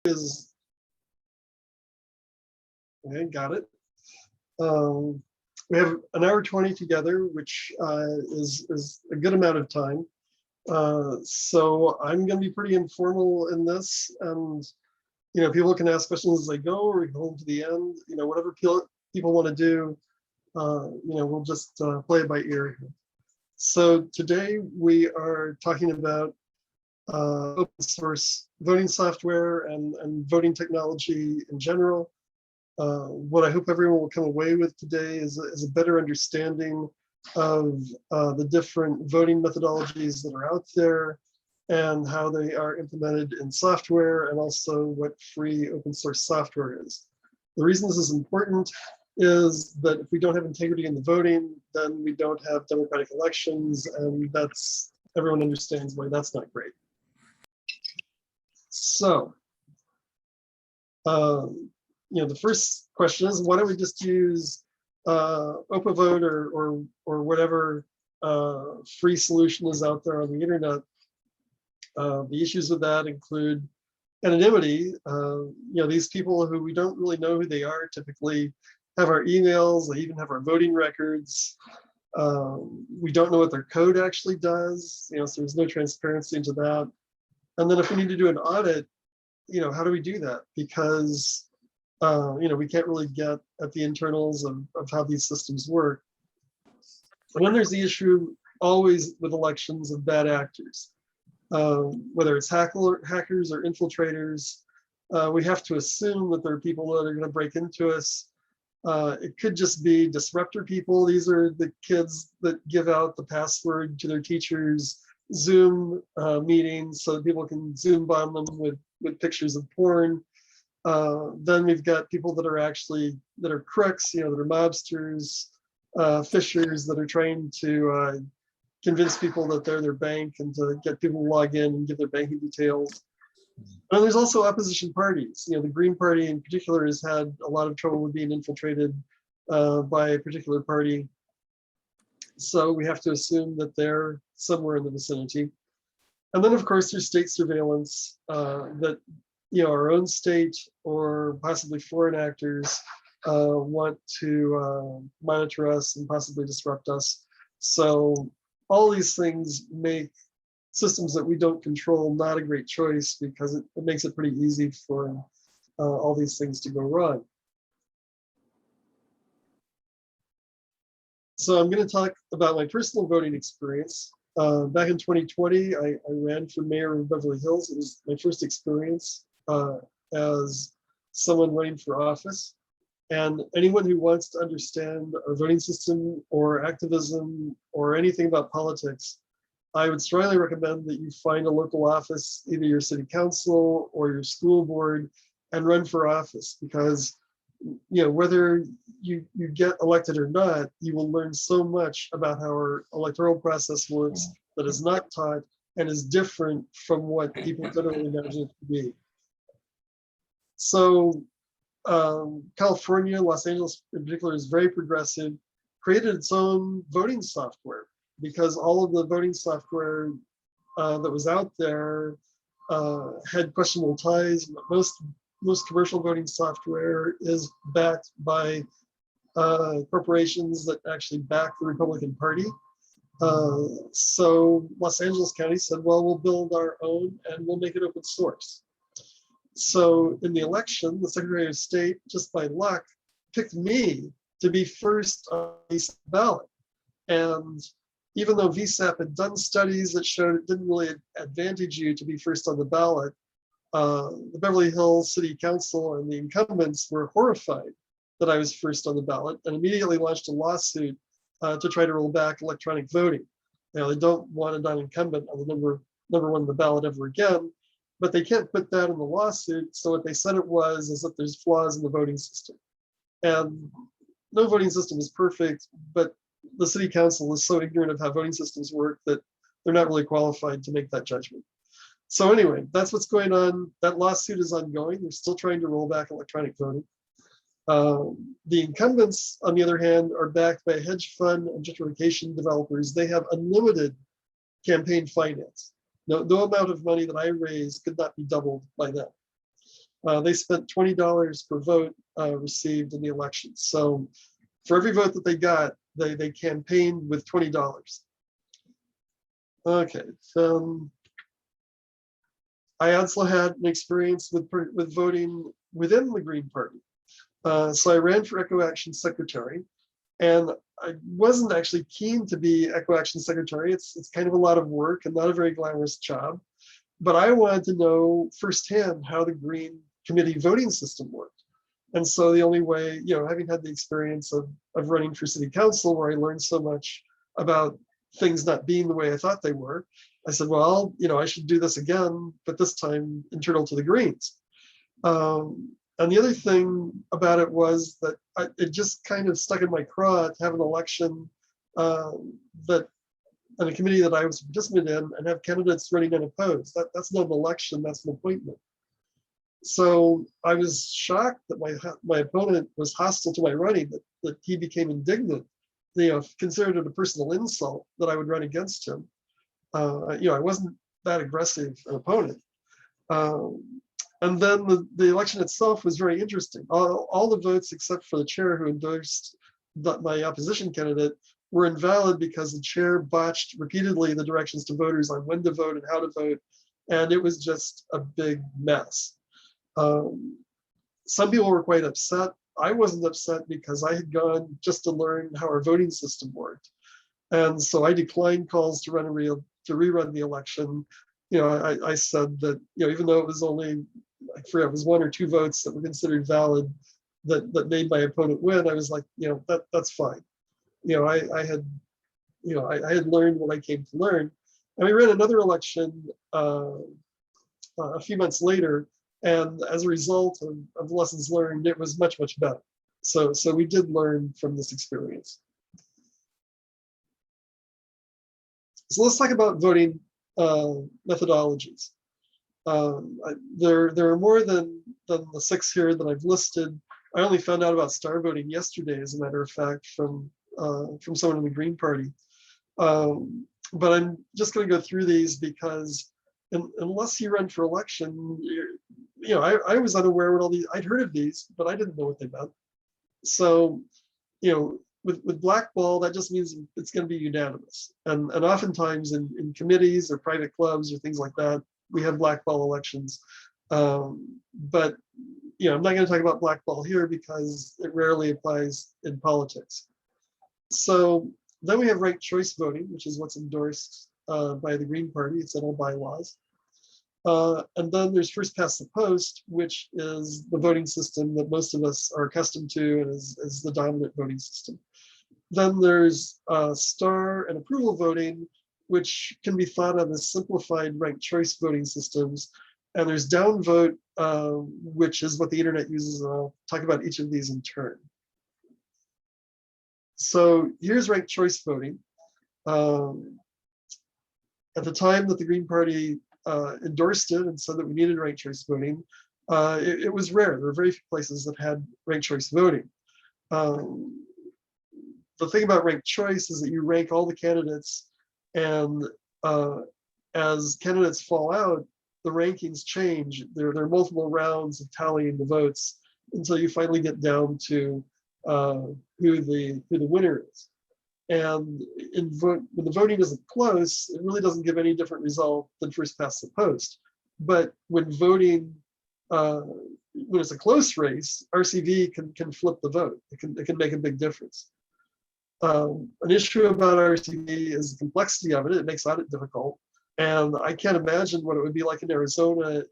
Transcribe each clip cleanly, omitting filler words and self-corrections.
is, okay, got it. We have an hour 20 together, which is a good amount of time. So I'm going to be pretty informal in this, and people can ask questions as they go, or we can hold to the end. Whatever people want to do, we'll just play it by ear here. So today we are talking about open source voting software and voting technology in general. What I hope everyone will come away with today is a better understanding of the different voting methodologies that are out there and how they are implemented in software, and also what free open source software is. The reason this is important is that if we don't have integrity in the voting, then we don't have democratic elections, and everyone understands why that's not great. So, the first question is, why don't we just use OpenVoter or whatever free solution is out there on the internet? The issues with that include anonymity. These people who we don't really know who they are typically have our emails, they even have our voting records. We don't know what their code actually does, so there's no transparency into that. And then if we need to do an audit, how do we do that? Because we can't really get at the internals of how these systems work. And then there's the issue always with elections of bad actors. Whether it's hackers or infiltrators, we have to assume that there are people that are going to break into us. It could just be disruptor people. These are the kids that give out the password to their teachers' Zoom meetings so that people can Zoom bomb them with pictures of porn. Then we've got people that are crooks, that are mobsters, phishers that are trying to convince people that they're their bank and to get people to log in and give their banking details. And there's also opposition parties. The Green Party in particular has had a lot of trouble with being infiltrated by a particular party. So we have to assume that they're somewhere in the vicinity. And then of course there's state surveillance that our own state or possibly foreign actors want to monitor us and possibly disrupt us. So all these things make systems that we don't control not a great choice, because it makes it pretty easy for all these things to go wrong. So I'm going to talk about my personal voting experience. Back in 2020, I ran for mayor of Beverly Hills. It was my first experience as someone running for office. And anyone who wants to understand our voting system or activism or anything about politics, I would strongly recommend that you find a local office, either your city council or your school board, and run for office, because whether you get elected or not, you will learn so much about how our electoral process works that is not taught and is different from what people generally imagine it to be. So California, Los Angeles in particular, is very progressive, created its own voting software, because all of the voting software that was out there had questionable ties. Most commercial voting software is backed by corporations that actually back the Republican Party. So Los Angeles County said, well, we'll build our own and we'll make it open source. So in the election, the Secretary of State, just by luck, picked me to be first on the ballot. And even though VSAP had done studies that showed it didn't really advantage you to be first on the ballot, the Beverly Hills City Council and the incumbents were horrified that I was first on the ballot, and immediately launched a lawsuit to try to roll back electronic voting. They don't want a non-incumbent on the number one on the ballot ever again, but they can't put that in the lawsuit. So what they said it was is that there's flaws in the voting system. And no voting system is perfect, but the city council is so ignorant of how voting systems work that they're not really qualified to make that judgment. So anyway, that's what's going on. That lawsuit is ongoing. They're still trying to roll back electronic voting. The incumbents, on the other hand, are backed by hedge fund and gentrification developers. They have unlimited campaign finance. No amount of money that I raise could not be doubled by them. They spent $20 per vote received in the election. So for every vote that they got, they campaigned with $20. Okay. I also had an experience with voting within the Green Party. So I ran for Eco Action Secretary, and I wasn't actually keen to be Eco Action Secretary. It's kind of a lot of work and not a very glamorous job. But I wanted to know firsthand how the Green Committee voting system worked. And so the only way, having had the experience of running for City Council, where I learned so much about things not being the way I thought they were, I said, well, I should do this again, but this time internal to the Greens. And the other thing about it was that it just kind of stuck in my craw to have an election that on a committee that I was a participant in and have candidates running unopposed. That's not an election, that's an appointment. So I was shocked that my opponent was hostile to my running, that he became indignant, considered it a personal insult that I would run against him. I wasn't that aggressive an opponent. And then the election itself was very interesting. All the votes except for the chair who endorsed my opposition candidate were invalid because the chair botched repeatedly the directions to voters on when to vote and how to vote. And it was just a big mess. Some people were quite upset. I wasn't upset because I had gone just to learn how our voting system worked. And so I declined calls to rerun the election. I said that, even though it was only, I forget, it was 1 or 2 votes that were considered valid that made my opponent win, I was like, that's fine. I had learned what I came to learn. And we ran another election a few months later, and as a result of lessons learned, it was much, much better. So we did learn from this experience. So let's talk about voting methodologies. There are more than the 6 here that I've listed. I only found out about star voting yesterday, as a matter of fact, from someone in the Green Party. But I'm just going to go through these because unless you run for election, I was unaware what all these, I'd heard of these, but I didn't know what they meant. So, with blackball, that just means it's going to be unanimous. And oftentimes in committees or private clubs or things like that, we have blackball elections. But I'm not going to talk about blackball here because it rarely applies in politics. So then we have ranked choice voting, which is what's endorsed by the Green Party. It's in all bylaws. And then there's first past the post, which is the voting system that most of us are accustomed to and is the dominant voting system. Then there's star and approval voting, which can be thought of as simplified ranked choice voting systems. And there's downvote, which is what the internet uses. And I'll talk about each of these in turn. So here's ranked choice voting. At the time that the Green Party endorsed it and said that we needed ranked choice voting, it was rare. There were very few places that had ranked choice voting. The thing about ranked choice is that you rank all the candidates, and as candidates fall out, the rankings change. There are multiple rounds of tallying the votes until you finally get down to who the winner is. And when the voting isn't close, it really doesn't give any different result than first past the post. But when voting, when it's a close race, RCV can flip the vote. It can make a big difference. An issue about RCV is the complexity of it. It makes audit difficult. And I can't imagine what it would be like in Arizona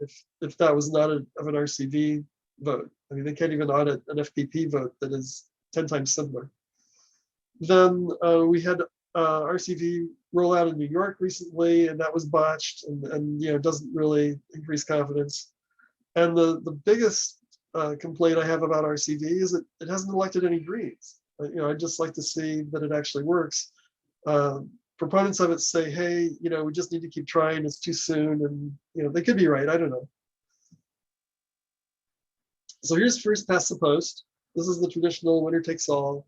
if that was not of an RCV vote. I mean, they can't even audit an FPP vote that is 10 times simpler. Then we had RCV roll out in New York recently, and that was botched, and doesn't really increase confidence. And the biggest complaint I have about RCV is that it hasn't elected any Greens. I'd just like to see that it actually works. Proponents of it say, hey, we just need to keep trying. It's too soon, and they could be right. I don't know. So here's first past the post. This is the traditional winner takes all.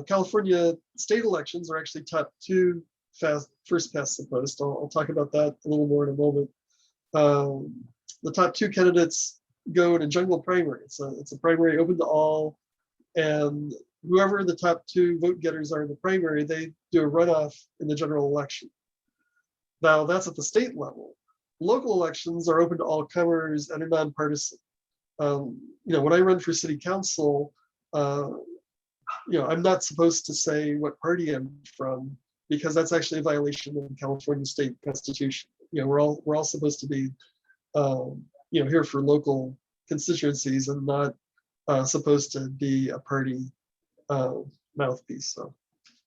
California state elections are actually top 2 first past the post. I'll talk about that a little more in a moment. The top 2 candidates go in a jungle primary. It's a primary open to all, and whoever the top 2 vote getters are in the primary, they do a runoff in the general election. Now that's at the state level. Local elections are open to all comers and are nonpartisan. When I run for city council, I'm not supposed to say what party I'm from, because that's actually a violation of the California state constitution. We're all supposed to be, here for local constituencies and not supposed to be a party mouthpiece. So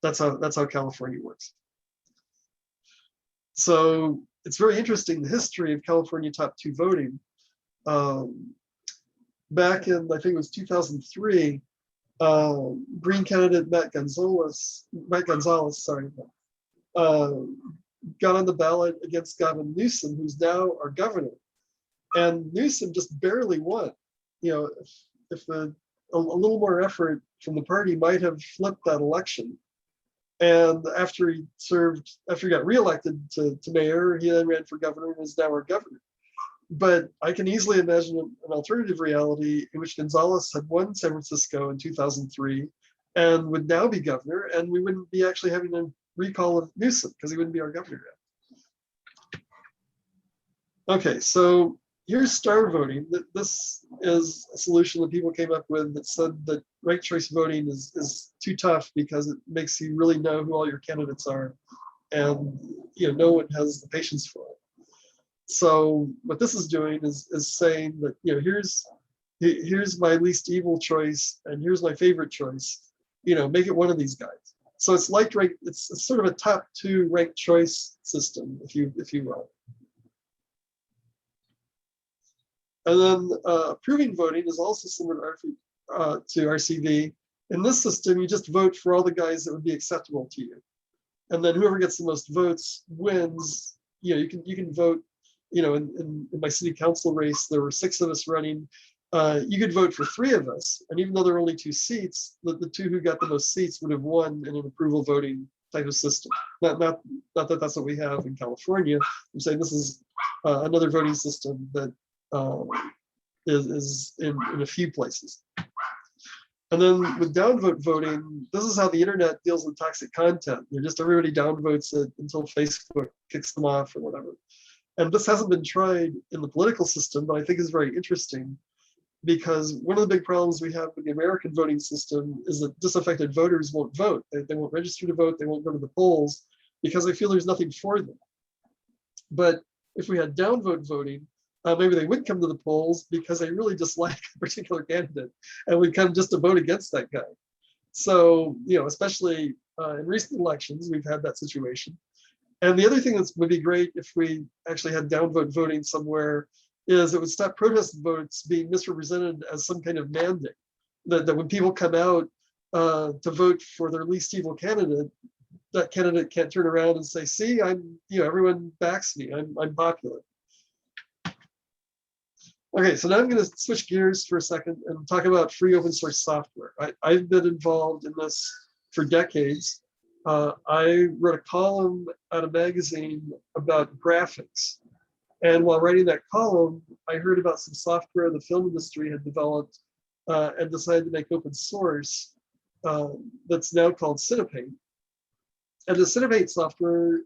that's how California works. So it's very interesting, the history of California top 2 voting. Back in, I think it was 2003, Green candidate Matt Gonzalez, got on the ballot against Gavin Newsom, who's now our governor. And Newsom just barely won. If a little more effort from the party might have flipped that election. And after he got reelected to mayor, he then ran for governor and is now our governor. But I can easily imagine an alternative reality in which Gonzalez had won San Francisco in 2003 and would now be governor, and we wouldn't be actually having a recall of Newsom because he wouldn't be our governor yet. Okay, so here's star voting. This is a solution that people came up with that said that ranked choice voting is too tough because it makes you really know who all your candidates are, and no one has the patience for it. So what this is doing is saying that here's my least evil choice and here's my favorite choice. Make it one of these guys. So it's like it's sort of a top 2 ranked choice system, if you will. And then approving voting is also similar to RCV. In this system, you just vote for all the guys that would be acceptable to you, and then whoever gets the most votes wins. You can vote. In my city council race, there were 6 of us running. You could vote for 3 of us, and even though there were only 2 seats, the 2 who got the most seats would have won in an approval voting type of system. Not that that's what we have in California. I'm saying this is another voting system that is in a few places. And then with downvote voting, this is how the internet deals with toxic content. Just everybody downvotes it until Facebook kicks them off or whatever. And this hasn't been tried in the political system, but I think is very interesting, because one of the big problems we have with the American voting system is that disaffected voters won't vote. They won't register to vote. They won't go to the polls because they feel there's nothing for them. But if we had downvote voting, maybe they would come to the polls because they really dislike a particular candidate and would come just to vote against that guy. So, especially in recent elections, we've had that situation. And the other thing that would be great if we actually had downvote voting somewhere is it would stop protest votes being misrepresented as some kind of mandate. That when people come out to vote for their least evil candidate, that candidate can't turn around and say, see, everyone backs me, I'm popular. Okay, so now I'm going to switch gears for a second and talk about free open source software. I've been involved in this for decades. I wrote a column at a magazine about graphics. And while writing that column, I heard about some software the film industry had developed and decided to make open source that's now called Cinepaint. And the Cinepaint software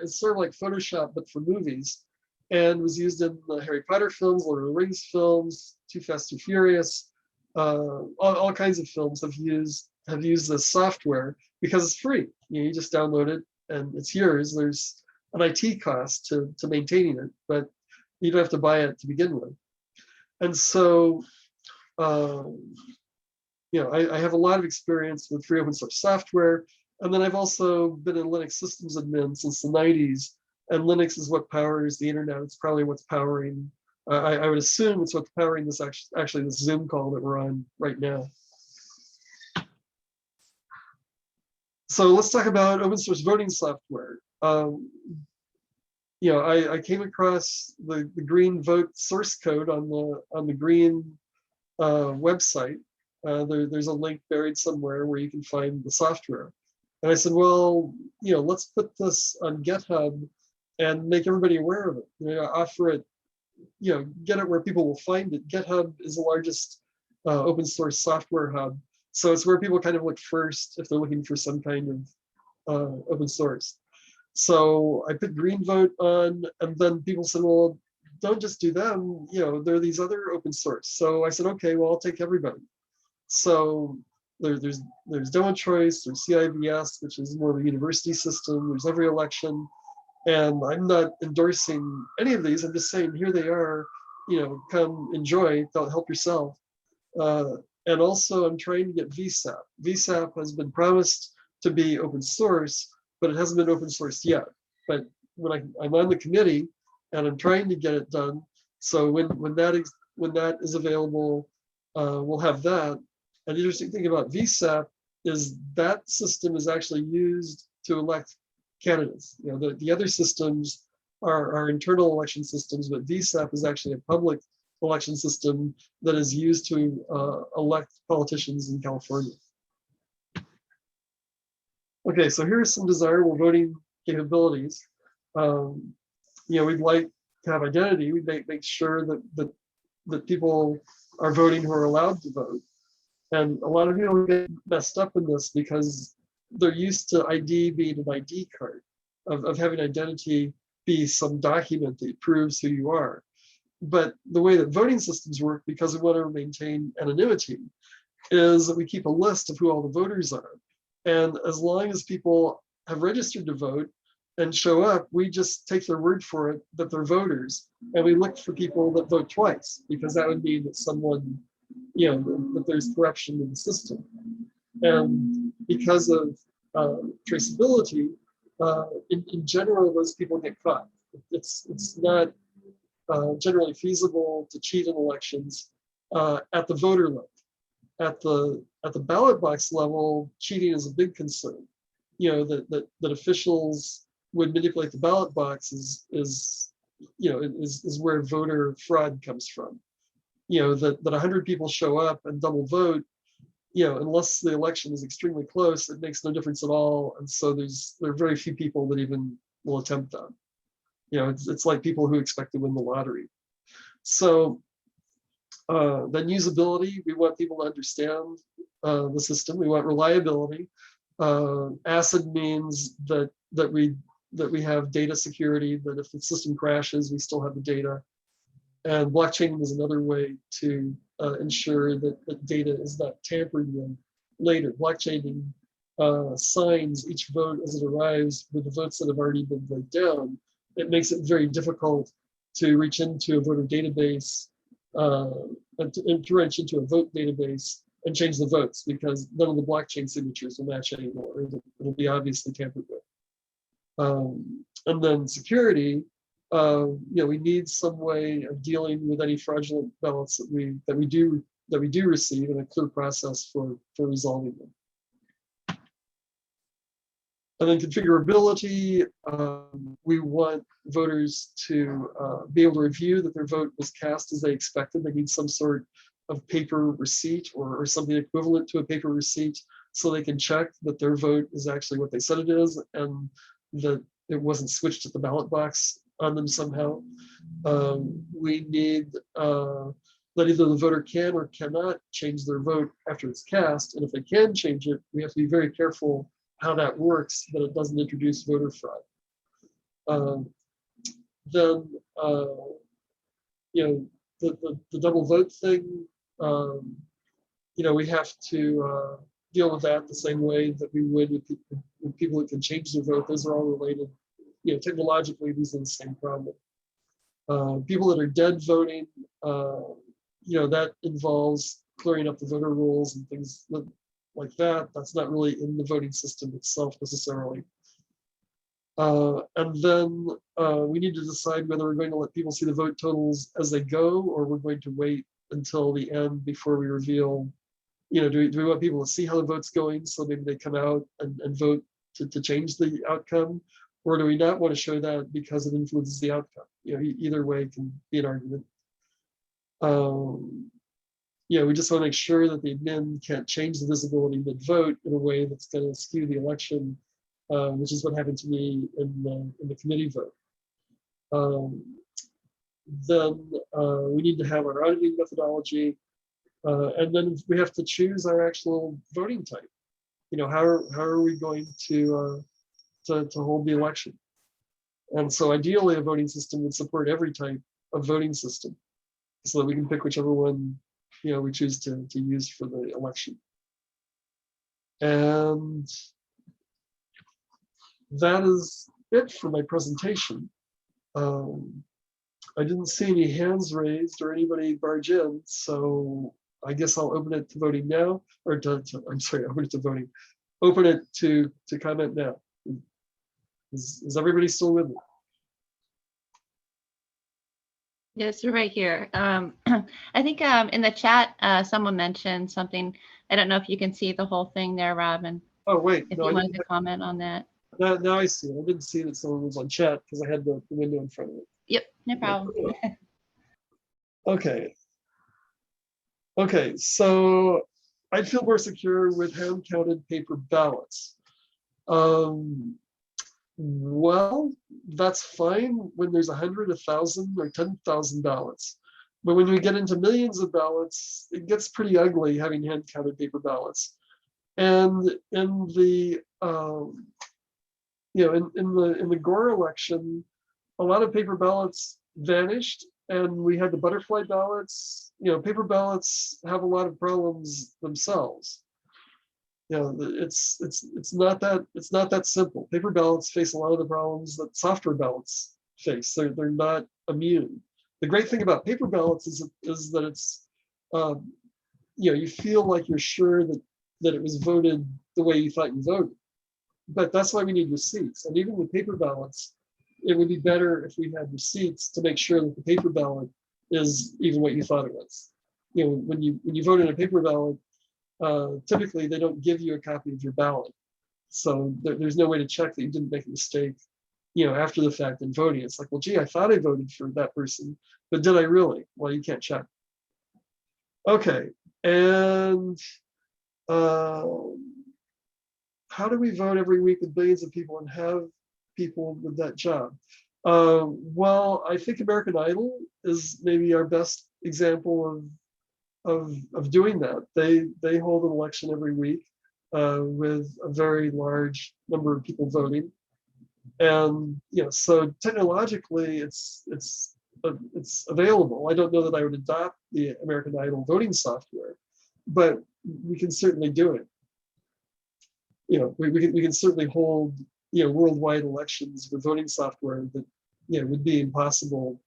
is sort of like Photoshop, but for movies, and was used in the Harry Potter films, Lord of the Rings films, Too Fast, Too Furious. All kinds of films have used this software because it's free. You just download it and it's yours. There's an IT cost to maintaining it, but you don't have to buy it to begin with. And so, I have a lot of experience with free open source software. And then I've also been a Linux systems admin since the 90s. And Linux is what powers the internet. It's probably what's powering, I would assume it's what's powering this actually this Zoom call that we're on right now. So let's talk about open source voting software. I came across the Green Vote source code on the Green website. There's a link buried somewhere where you can find the software. And I said, well, let's put this on GitHub and make everybody aware of it. Offer it get it where people will find it. GitHub is the largest open source software hub. So it's where people kind of look first if they're looking for some kind of open source. So I put green vote on, and then people said, well, don't just do them, there are these other open source. So I said, okay, well, I'll take everybody. So there's demo choice, there's CIVS, which is more of a university system, there's every election. And I'm not endorsing any of these. I'm just saying, here they are, come enjoy, help yourself. And also I'm trying to get VSAP. VSAP has been promised to be open source, but it hasn't been open source yet. But when I'm on the committee and I'm trying to get it done, so when that is available, we'll have that. And the interesting thing about VSAP is that system is actually used to elect candidates. The other systems are internal election systems, but VSAP is actually a public election system that is used to elect politicians in California. Okay, so here are some desirable voting capabilities. We'd like to have identity. We'd make sure that people are voting who are allowed to vote. And a lot of people get messed up in this because they're used to ID being an ID card, of having identity be some document that proves who you are. But the way that voting systems work, because we want to maintain anonymity, is that we keep a list of who all the voters are. And as long as people have registered to vote and show up, we just take their word for it that they're voters. And we look for people that vote twice, because that would mean that someone, that there's corruption in the system. And because of traceability, in general, those people get caught. It's not generally feasible to cheat in elections at the voter level. At the ballot box level, cheating is a big concern. That officials would manipulate the ballot box is where voter fraud comes from. That 100 people show up and double vote, unless the election is extremely close, it makes no difference at all. And so there are very few people that even will attempt that. It's like people who expect to win the lottery. So then usability, we want people to understand the system. We want reliability. ACID means that we have data security, that if the system crashes, we still have the data. And blockchaining is another way to ensure that data is not tampered with later. Blockchaining signs each vote as it arrives with the votes that have already been laid down. It makes it very difficult to reach into a voter database and to reach into a vote database and change the votes, because none of the blockchain signatures will match anymore. It'll be obviously tampered with. And then security, we need some way of dealing with any fraudulent ballots that we do receive, and a clear process for resolving them. And then configurability, we want voters to be able to review that their vote was cast as they expected. They need some sort of paper receipt or something equivalent to a paper receipt, so they can check that their vote is actually what they said it is, and that it wasn't switched at the ballot box on them somehow. We need that either the voter can or cannot change their vote after it's cast, and if they can change it, we have to be very careful how that works, that it doesn't introduce voter fraud. Then, the double vote thing, we have to deal with that the same way that we would with people that can change their vote. Those are all related. Technologically, these are the same problem. People that are dead voting, that involves clearing up the voter rolls and things like that. That's not really in the voting system itself necessarily. And then we need to decide whether we're going to let people see the vote totals as they go, or we're going to wait until the end before we reveal, do we want people to see how the vote's going, so maybe they come out and vote to change the outcome, or do we not want to show that because it influences the outcome? Either way can be an argument. We just want to make sure that the admin can't change the visibility mid-vote in a way that's going to skew the election, which is what happened to me in the committee vote. then we need to have our auditing methodology, and then we have to choose our actual voting type. How are we going to hold the election? And so ideally, a voting system would support every type of voting system, so that we can pick whichever one we choose to use for the election. And that is it for my presentation. I didn't see any hands raised or anybody barge in, so I guess I'll open it to voting now, or I'm sorry, open it to voting. Open it to comment now. Is everybody still with me? Yes, we're right here. I think in the chat, someone mentioned something. I don't know if you can see the whole thing there, Robin. Oh, wait. If you wanted to comment on that. Now I see it. I didn't see that someone was on chat because I had the window in front of it. Yep, no problem. Okay. Okay, so I'd feel more secure with hand-counted paper ballots. Well, that's fine when there's 100, 1,000, or 10,000 ballots. But when we get into millions of ballots, it gets pretty ugly having hand-counted paper ballots. And in the in the Gore election, a lot of paper ballots vanished, and we had the butterfly ballots. Paper ballots have a lot of problems themselves. It's not that simple. Paper ballots face a lot of the problems that software ballots face. They're not immune. The great thing about paper ballots is that it's you feel like you're sure that it was voted the way you thought you voted. But that's why we need receipts. And even with paper ballots, it would be better if we had receipts to make sure that the paper ballot is even what you thought it was. When you vote in a paper ballot, typically they don't give you a copy of your ballot. So there's no way to check that you didn't make a mistake, after the fact in voting. It's like, well, gee, I thought I voted for that person, but did I really? Well, you can't check. Okay, and how do we vote every week with billions of people and have people with that job? Well, I think American Idol is maybe our best example of doing that. They hold an election every week with a very large number of people voting, and so technologically it's available. I don't know that I would adopt the American Idol voting software, but we can certainly do it. We can certainly hold worldwide elections with voting software that would be impossible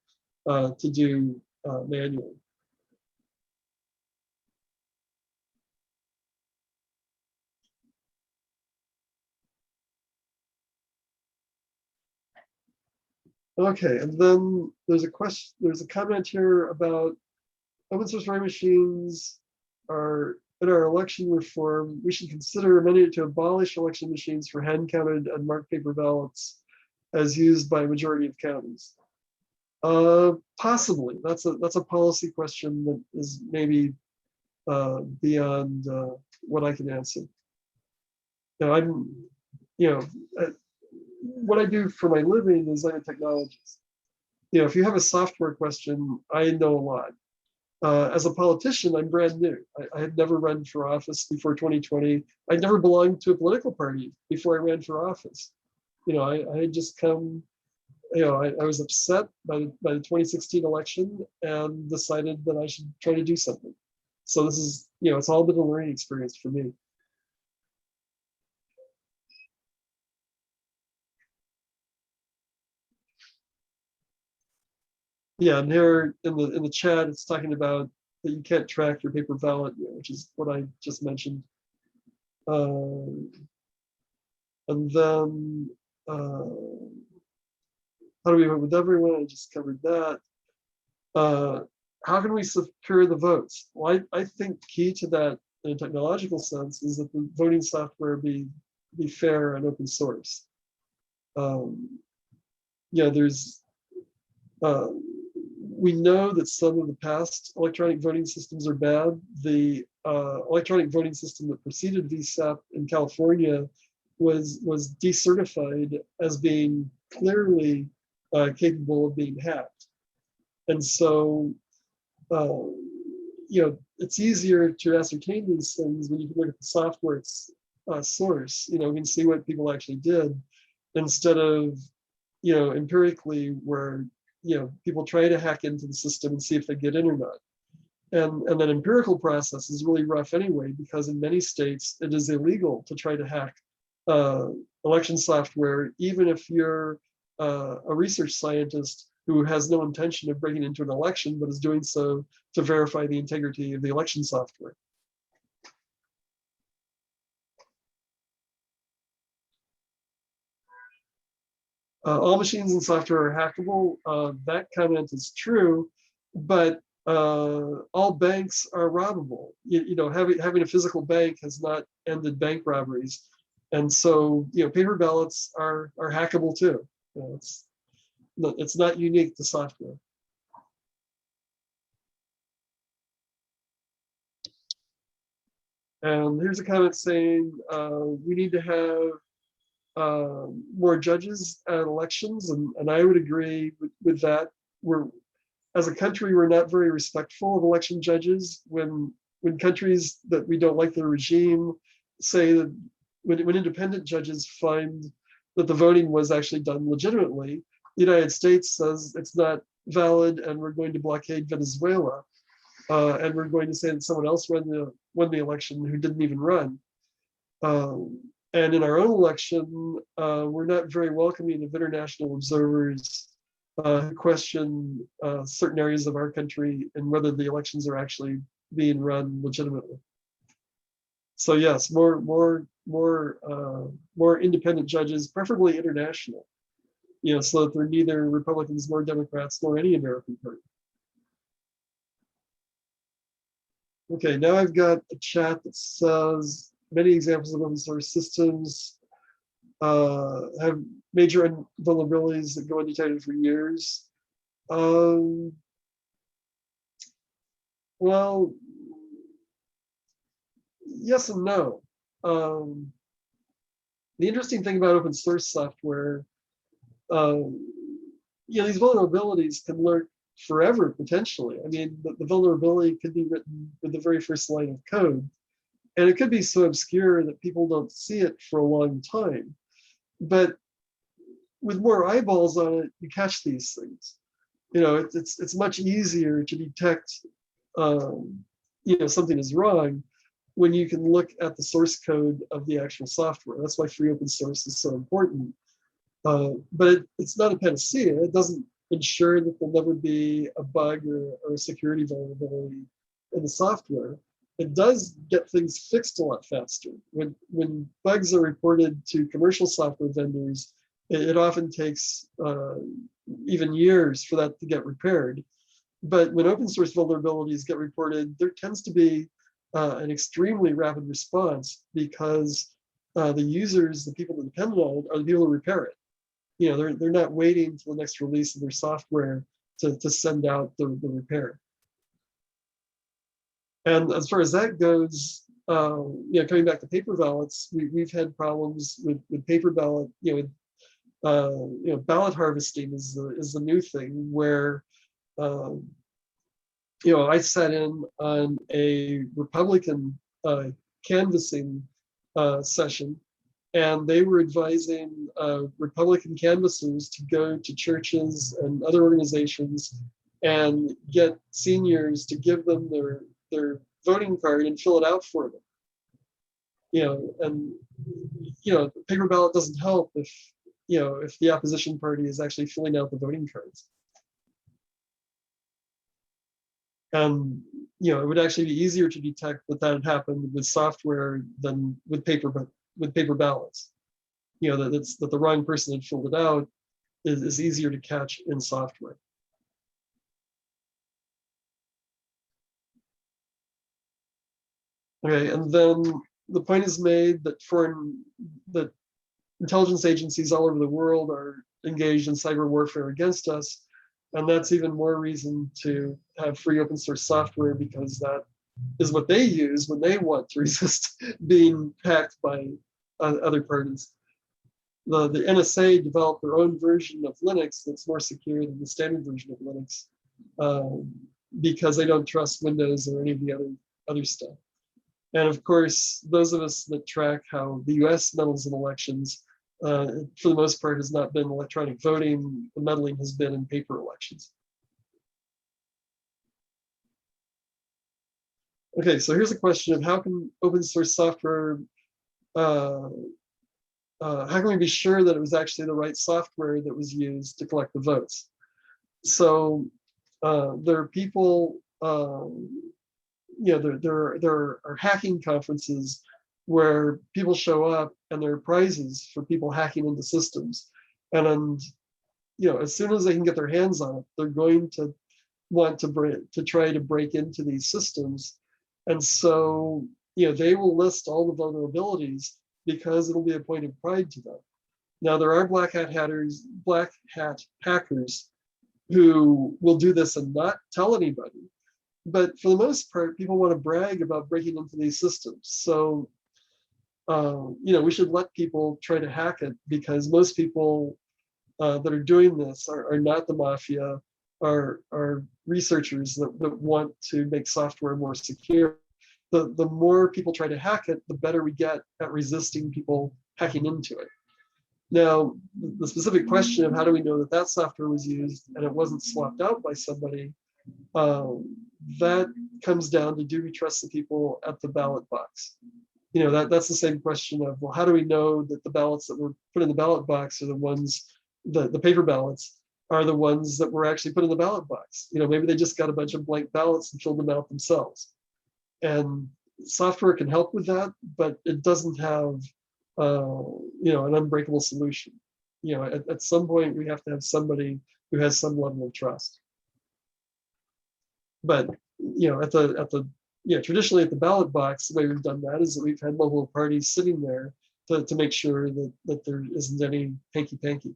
to do manually. Okay, and then there's a comment here about open source voting machines are in our election reform. We should consider amending it to abolish election machines for hand-counted and marked paper ballots as used by a majority of counties. Possibly. That's a policy question that is maybe beyond what I can answer. What I do for my living is I'm a technologist. If you have a software question, I know a lot. As a politician, I'm brand new. I had never run for office before 2020. I never belonged to a political party before I ran for office. I had just come, I was upset by the 2016 election and decided that I should try to do something. So this is, it's all been a learning experience for me. Yeah, and here in the chat, it's talking about that you can't track your paper ballot, which is what I just mentioned. And then how do we vote with everyone? I just covered that. How can we secure the votes? Well, I think key to that in a technological sense is that the voting software be fair and open source. We know that some of the past electronic voting systems are bad. The electronic voting system that preceded VSAP in California was decertified as being clearly capable of being hacked. And so, it's easier to ascertain these things when you can look at the software's source. We can see what people actually did instead of, empirically where, people try to hack into the system and see if they get in or not. And that empirical process is really rough anyway, because in many states, it is illegal to try to hack election software, even if you're a research scientist who has no intention of breaking into an election, but is doing so to verify the integrity of the election software. All machines and software are hackable. That comment is true, but all banks are robbable. Having a physical bank has not ended bank robberies, and so paper ballots are hackable too. It's not unique to software. And here's a comment saying we need to have more judges at elections, and I would agree with that. As a country, we're not very respectful of election judges. When countries that we don't like the regime say that when independent judges find that the voting was actually done legitimately, the United States says it's not valid, and we're going to blockade Venezuela, and we're going to say that someone else won the election who didn't even run. And in our own election, we're not very welcoming of international observers who question certain areas of our country and whether the elections are actually being run legitimately. So yes, more independent judges, preferably international, so that they're neither Republicans nor Democrats nor any American party. Okay, now I've got a chat that says many examples of open source systems have major vulnerabilities that go undetected for years. Well, yes and no. The interesting thing about open source software, these vulnerabilities can lurk forever potentially. I mean, the vulnerability could be written with the very first line of code, and it could be so obscure that people don't see it for a long time. But with more eyeballs on it, you catch these things. It's much easier to detect, something is wrong when you can look at the source code of the actual software. That's why free open source is so important. But it's not a panacea. It doesn't ensure that there'll never be a bug or a security vulnerability in the software. It does get things fixed a lot faster. When bugs are reported to commercial software vendors, it often takes even years for that to get repaired. But when open source vulnerabilities get reported, there tends to be an extremely rapid response, because the users, the people that depend on it, are the people who repair it. They're not waiting until the next release of their software to send out the repair. And as far as that goes, coming back to paper ballots, we've had problems with paper ballot. Ballot harvesting is the new thing where, I sat in on a Republican canvassing session, and they were advising Republican canvassers to go to churches and other organizations and get seniors to give them their voting card and fill it out for them. Paper ballot doesn't help if the opposition party is actually filling out the voting cards. And it would actually be easier to detect that had happened with software than with paper ballots. That the wrong person had filled it out is easier to catch in software. Okay, and then the point is made that that intelligence agencies all over the world are engaged in cyber warfare against us, and that's even more reason to have free open source software, because that is what they use when they want to resist being hacked by other parties. The NSA developed their own version of Linux that's more secure than the standard version of Linux. because they don't trust Windows or any of the other stuff. And of course, those of us that track how the US meddles in elections, for the most part, has not been electronic voting. The meddling has been in paper elections. Okay, so here's a question of how can open source software, how can we be sure that it was actually the right software that was used to collect the votes? So there are people, there are hacking conferences where people show up and there are prizes for people hacking into systems. And as soon as they can get their hands on it, they're going to want to try to break into these systems. And so, they will list all the vulnerabilities because it'll be a point of pride to them. Now, there are black hat hackers who will do this and not tell anybody. But for the most part, people want to brag about breaking into these systems. So, we should let people try to hack it, because most people that are doing this are not the mafia, are researchers that want to make software more secure. The more people try to hack it, the better we get at resisting people hacking into it. Now, the specific question of how do we know that that software was used and it wasn't swapped out by somebody, that comes down to, do we trust the people at the ballot box? That's the same question of, well, how do we know that the ballots that were put in the ballot box are the ones, the paper ballots are the ones that were actually put in the ballot box? Maybe they just got a bunch of blank ballots and filled them out themselves. And software can help with that, but it doesn't have, an unbreakable solution. At some point we have to have somebody who has some level of trust. But traditionally at the ballot box, the way we've done that is that we've had local parties sitting there to make sure that there isn't any hanky-panky.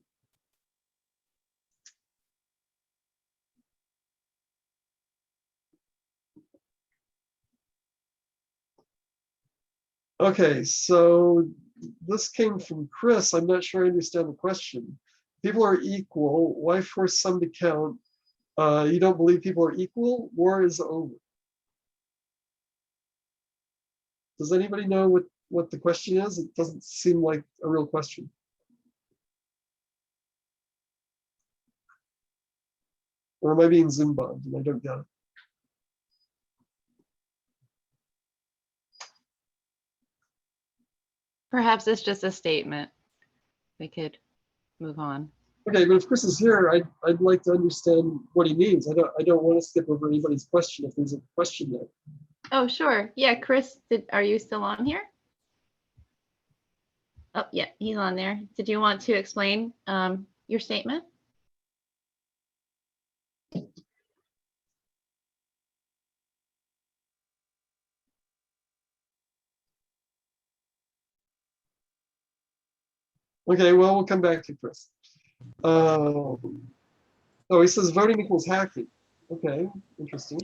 Okay, so this came from Chris. I'm not sure I understand the question. People are equal. Why force some to count? You don't believe people are equal? War is over. Does anybody know what the question is? It doesn't seem like a real question. Or am I being Zoom bombed and I don't get it? Perhaps it's just a statement. We could move on. Okay, but if Chris is here, I'd like to understand what he means. I don't want to skip over anybody's question if there's a question there. Oh, sure. Yeah, Chris, are you still on here? Oh, yeah, he's on there. Did you want to explain your statement? Okay, well, we'll come back to Chris. Oh, he says voting equals hacking. Okay, interesting.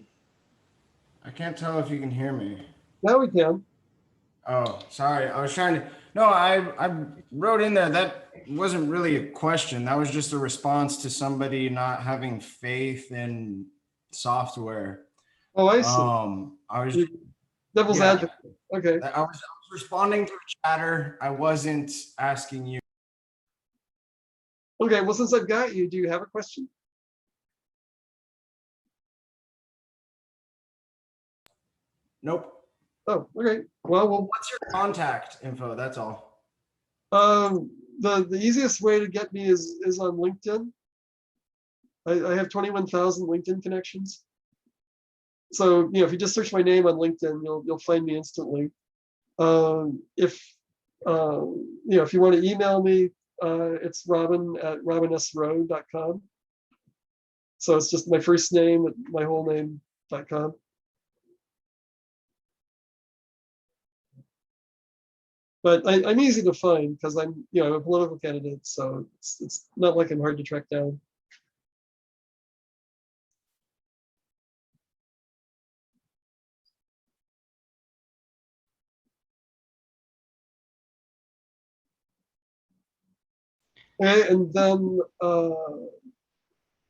I can't tell if you can hear me. Now we can. Oh, sorry. I was trying to. No, I wrote in there that wasn't really a question. That was just a response to somebody not having faith in software. Oh, I see. I was Devil's advocate. Okay. I was responding to a chatter. I wasn't asking you. Okay. Well, since I've got you, do you have a question? Nope. Oh, okay. Well, What's your contact info? That's all. The easiest way to get me is on LinkedIn. I have 21,000 LinkedIn connections. So if you just search my name on LinkedIn, you'll find me instantly. If you want to email me, it's robin@robinsrowe.com. So it's just my first name, my whole name.com. But I'm easy to find because I'm a political candidate, so it's not like I'm hard to track down. Okay, and then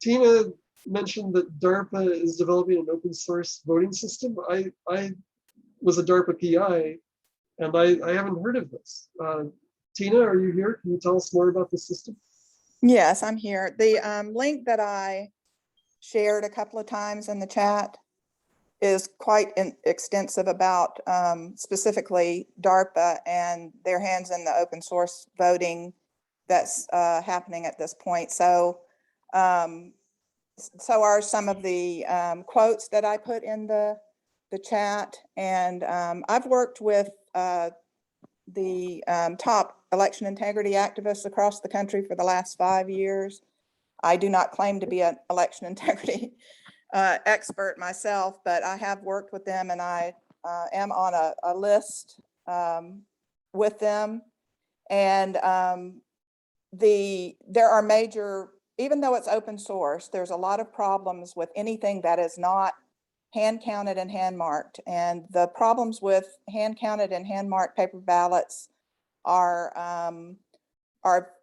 Tina mentioned that DARPA is developing an open source voting system. I was a DARPA PI, and I haven't heard of this. Tina, are you here? Can you tell us more about the system? Yes, I'm here. The link that I shared a couple of times in the chat is quite extensive about specifically DARPA and their hands in the open source voting that's happening at this point. So, so are some of the quotes that I put in the chat. And I've worked with the top election integrity activists across the country for the last 5 years. I do not claim to be an election integrity expert myself, but I have worked with them, and I am on a list with them. And there are major, even though it's open source, there's a lot of problems with anything that is not hand counted and hand marked. And the problems with hand counted and hand marked paper ballots are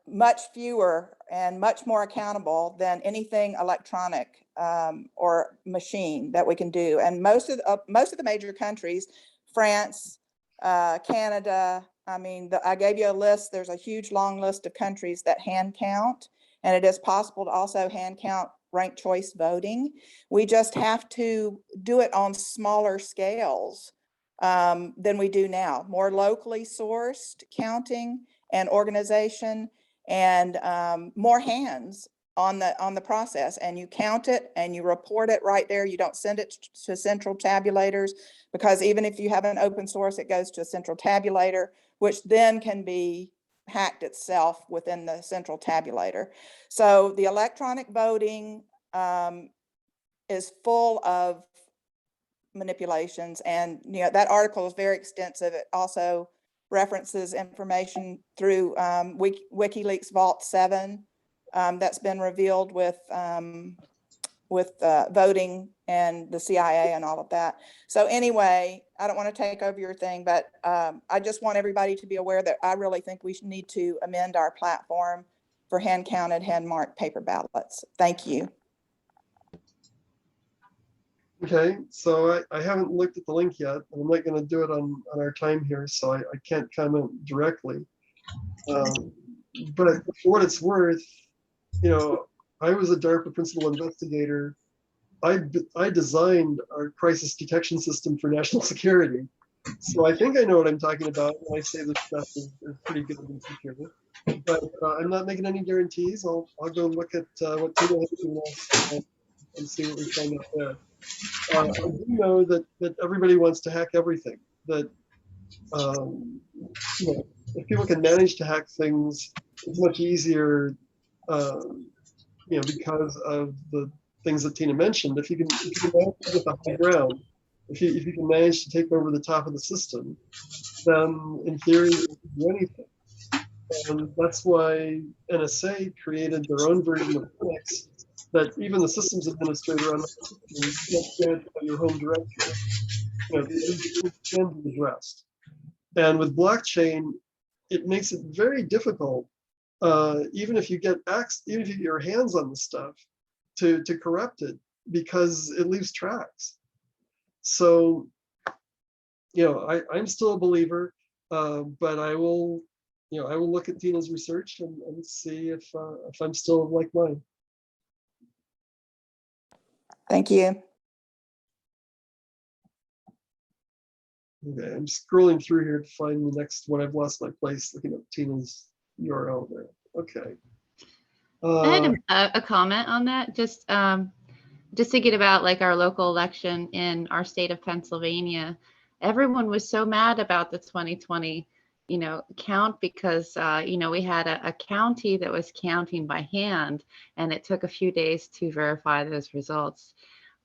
much fewer and much more accountable than anything electronic or machine that we can do. And most of the major countries, France, Canada, I mean, I gave you a list. There's a huge long list of countries that hand count, and it is possible to also hand count ranked choice voting. We just have to do it on smaller scales than we do now, more locally sourced counting and organization, and more hands on the process. And you count it and you report it right there. You don't send it to central tabulators, because even if you have an open source, it goes to a central tabulator, which then can be hacked itself within the central tabulator. So the electronic voting is full of manipulations, and that article is very extensive. It also references information through WikiLeaks Vault 7 that's been revealed with voting and the CIA and all of that. So anyway, I don't want to take over your thing, but I just want everybody to be aware that I really think we need to amend our platform for hand counted, hand marked paper ballots. Thank you. Okay, so I haven't looked at the link yet, and I'm not going to do it on our time here, so I can't comment directly. But for what it's worth, I was a DARPA principal investigator. I designed our crisis detection system for national security. So I think I know what I'm talking about when I say this stuff is pretty good and secure. But I'm not making any guarantees. I'll go look at what Tina has given us and see what we find out there. I do know that everybody wants to hack everything. That if people can manage to hack things, it's much easier. Because of the things that Tina mentioned. If you can manage to get the high ground, if you can manage to take over the top of the system, then in theory you can do anything. And that's why NSA created their own version of Linux that even the systems administrator on the system can't get your home directory. These can be addressed. And with blockchain, it makes it very difficult, even if you get your hands on the stuff, to corrupt it, because it leaves tracks. So, I'm still a believer, but I will look at Tina's research and see if I'm still of like mine. Thank you. Okay, I'm scrolling through here to find the next one. I've lost my place looking at Tina's URL there. Okay. I had a comment on that, just thinking about like our local election in our state of Pennsylvania. Everyone was so mad about the 2020, count, because we had a county that was counting by hand, and it took a few days to verify those results.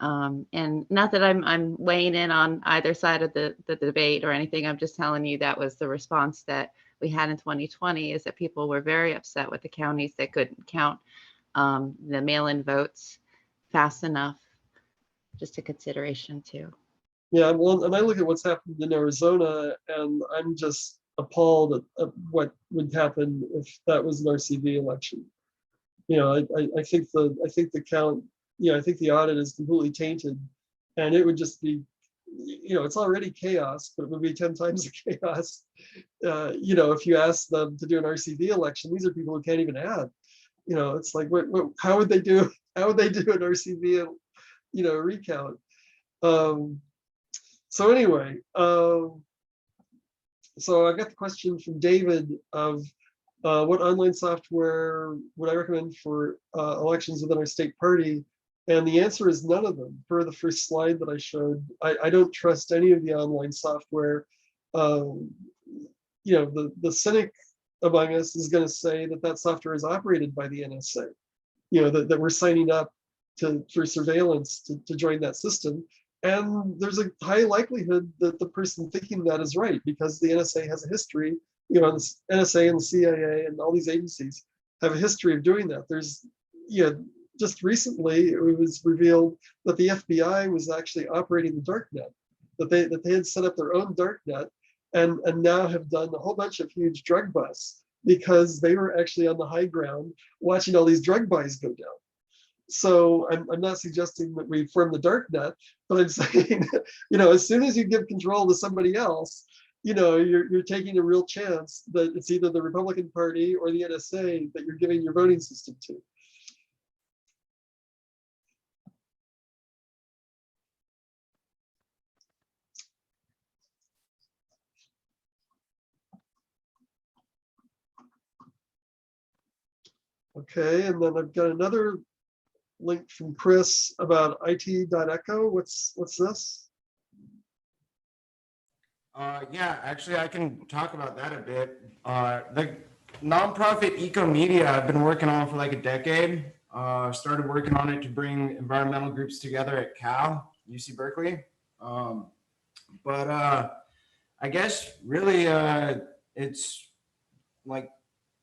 And not that I'm weighing in on either side of the debate or anything. I'm just telling you that was the response that we had in 2020, is that people were very upset with the counties that couldn't count the mail-in votes fast enough. Just a consideration too. Yeah, well, and I look at what's happened in Arizona, and I'm just appalled at what would happen if that was an RCV election. I think the count I think the audit is completely tainted, and it would just be, it's already chaos, but it would be 10 times the chaos. If you ask them to do an RCV election, these are people who can't even add. It's like, how would they do? How would they do an RCV, recount? So anyway, so I got the question from David of what online software would I recommend for elections within our state party? And the answer is none of them. Per the first slide that I showed, I don't trust any of the online software. The cynic among us is going to say that software is operated by the NSA. That we're signing up for surveillance to join that system. And there's a high likelihood that the person thinking that is right, because the NSA has a history, the NSA and the CIA and all these agencies have a history of doing that. There's, just recently it was revealed that the FBI was actually operating the darknet, that they had set up their own darknet and now have done a whole bunch of huge drug busts because they were actually on the high ground watching all these drug buys go down. So I'm not suggesting that we form the dark net, but I'm saying, as soon as you give control to somebody else, you're taking a real chance that it's either the Republican Party or the NSA that you're giving your voting system to. Okay, and then I've got another link from Chris about it.echo. What's this? Yeah, actually, I can talk about that a bit. The nonprofit Eco Media I've been working on for like a decade. Started working on it to bring environmental groups together at Cal, UC Berkeley. But I guess really it's like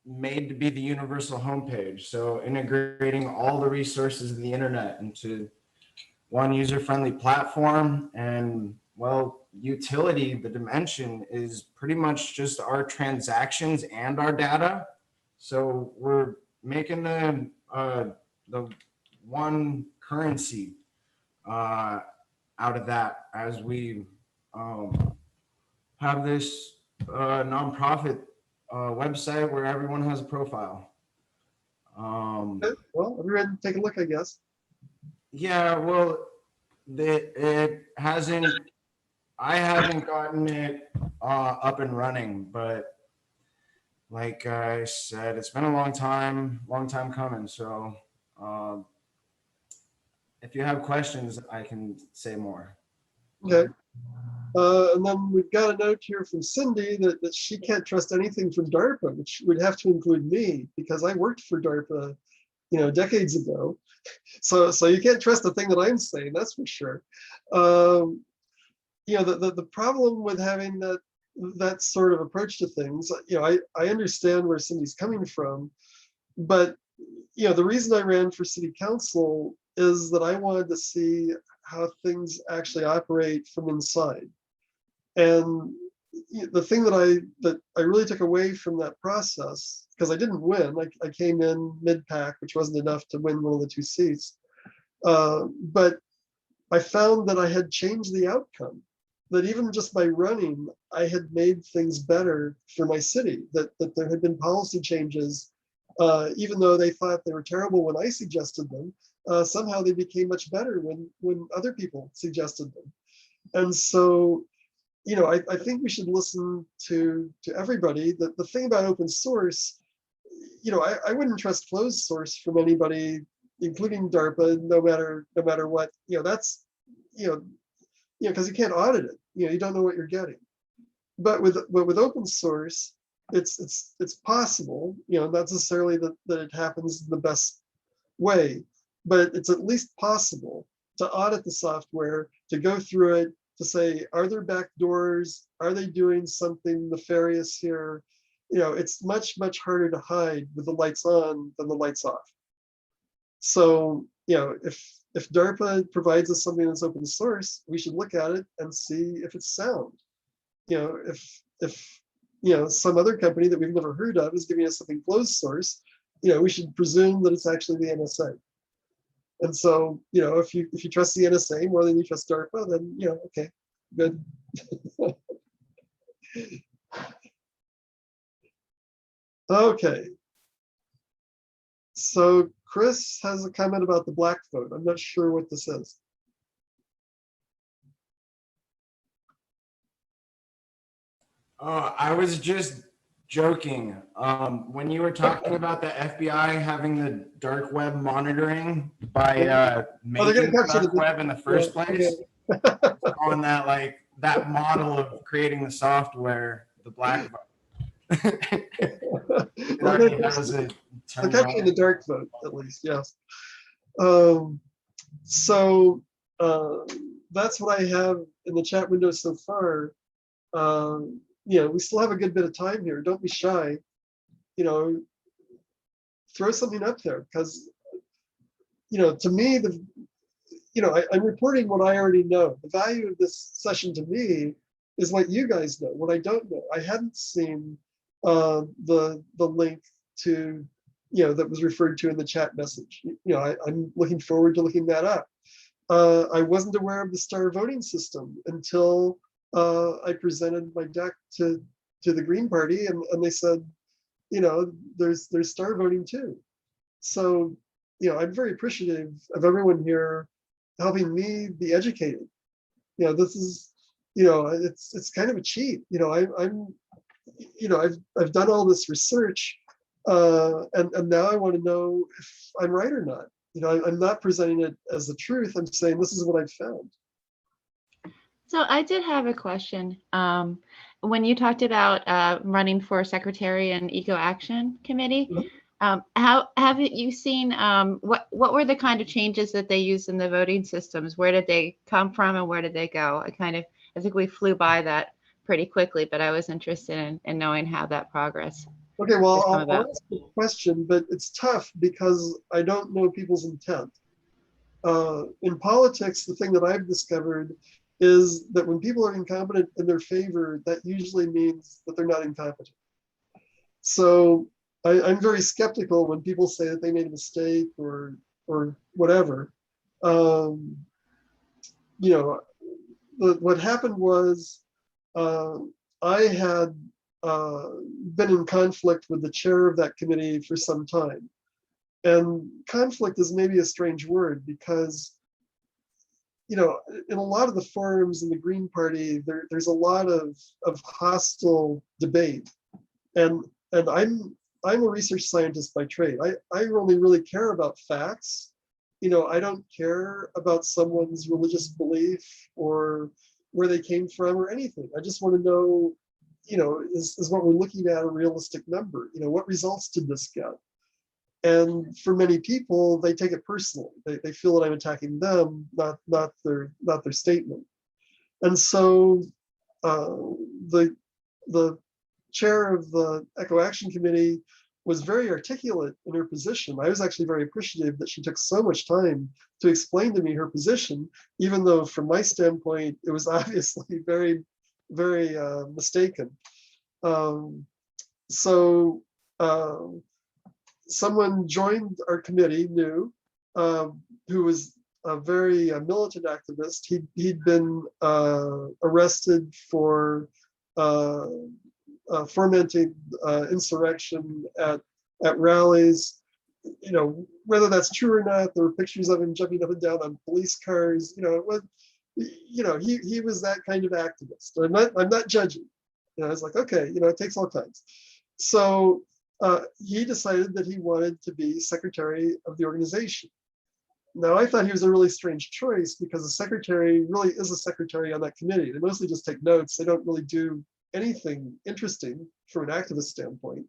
made to be the universal homepage. So integrating all the resources of the internet into one user-friendly platform, and well, utility, the dimension is pretty much just our transactions and our data. So we're making the one currency out of that as we have this nonprofit website where everyone has a profile. Okay, well, everyone take a look, I guess. Yeah, well, it hasn't, I haven't gotten it up and running, but like I said, it's been a long time coming. So if you have questions, I can say more. Okay. And then we've got a note here from Cindy that she can't trust anything from DARPA, which would have to include me because I worked for DARPA, decades ago. So you can't trust the thing that I'm saying, that's for sure. The problem with having that sort of approach to things, I understand where Cindy's coming from, but the reason I ran for city council is that I wanted to see how things actually operate from inside. And the thing that I really took away from that process, because I didn't win, I came in mid-pack, which wasn't enough to win one of the 2 seats. But I found that I had changed the outcome, that even just by running, I had made things better for my city, that there had been policy changes, even though they thought they were terrible when I suggested them, somehow they became much better when other people suggested them. And so, I think we should listen to everybody. The thing about open source, I wouldn't trust closed source from anybody, including DARPA, no matter what. That's, because you can't audit it. You don't know what you're getting. But with open source, it's possible. Not necessarily that it happens in the best way, but it's at least possible to audit the software, to go through it, to say, are there back doors? Are they doing something nefarious here? It's much, much harder to hide with the lights on than the lights off. So, if DARPA provides us something that's open source, we should look at it and see if it's sound. If some other company that we've never heard of is giving us something closed source, we should presume that it's actually the NSA. And so, you know, if you trust the NSA more than you trust DARPA, then, you know, okay, good. Okay. So Chris has a comment about the black vote. I'm not sure what this is. Oh, I was just joking. When you were talking about the FBI having the dark web monitoring by they're making gonna the capture dark the- web in the first Yeah, place, on that like that model of creating the software, the black vote. It Well, already they're has it turned capturing the on. dark vote, at least, yes. So that's what I have in the chat window so far. You know, we still have a good bit of time here. Don't be shy. You know, throw something up there because, you know, to me, I'm reporting what I already know. The value of this session to me is what you guys know, what I don't know. I hadn't seen the link to, you know, that was referred to in the chat message. You know, I'm looking forward to looking that up. I wasn't aware of the star voting system until I presented my deck to the Green Party, and they said, you know, there's star voting too. So, you know, I'm very appreciative of everyone here helping me be educated. You know, this is, you know, it's kind of a cheat. You know, I'm you know, I've done all this research, and now I want to know if I'm right or not. You know, I'm not presenting it as the truth. I'm saying this is what I've found. So I did have a question. When you talked about running for secretary and Eco Action Committee, how have you seen what were the kind of changes that they used in the voting systems? Where did they come from and where did they go? I think we flew by that pretty quickly, but I was interested in knowing how that progress. Okay, well, has come I'll about. ask the question, but it's tough because I don't know people's intent. In politics, the thing that I've discovered is that when people are incompetent in their favor, that usually means that they're not incompetent. So I'm very skeptical when people say that they made a mistake or whatever. You know, what happened was I had been in conflict with the chair of that committee for some time. And conflict is maybe a strange word because, you know, in a lot of the forums in the Green Party, there's a lot of hostile debate. And I'm a research scientist by trade. I only really care about facts. You know, I don't care about someone's religious belief or where they came from or anything. I just want to know, you know, is what we're looking at a realistic number? You know, what results did this get? And for many people, they take it personally. They feel that I'm attacking them, not their statement. And so the chair of the Eco Action Committee was very articulate in her position. I was actually very appreciative that she took so much time to explain to me her position, even though from my standpoint, it was obviously very, very mistaken. Someone joined our committee, new, who was a very militant activist. He'd been arrested for fomenting insurrection at rallies. You know, whether that's true or not, there were pictures of him jumping up and down on police cars. You know, it was, you know, he was that kind of activist. I'm not judging. You know, I was like, okay, you know, it takes all kinds. So he decided that he wanted to be secretary of the organization. Now, I thought he was a really strange choice because the secretary really is a secretary on that committee. They mostly just take notes. They don't really do anything interesting from an activist standpoint.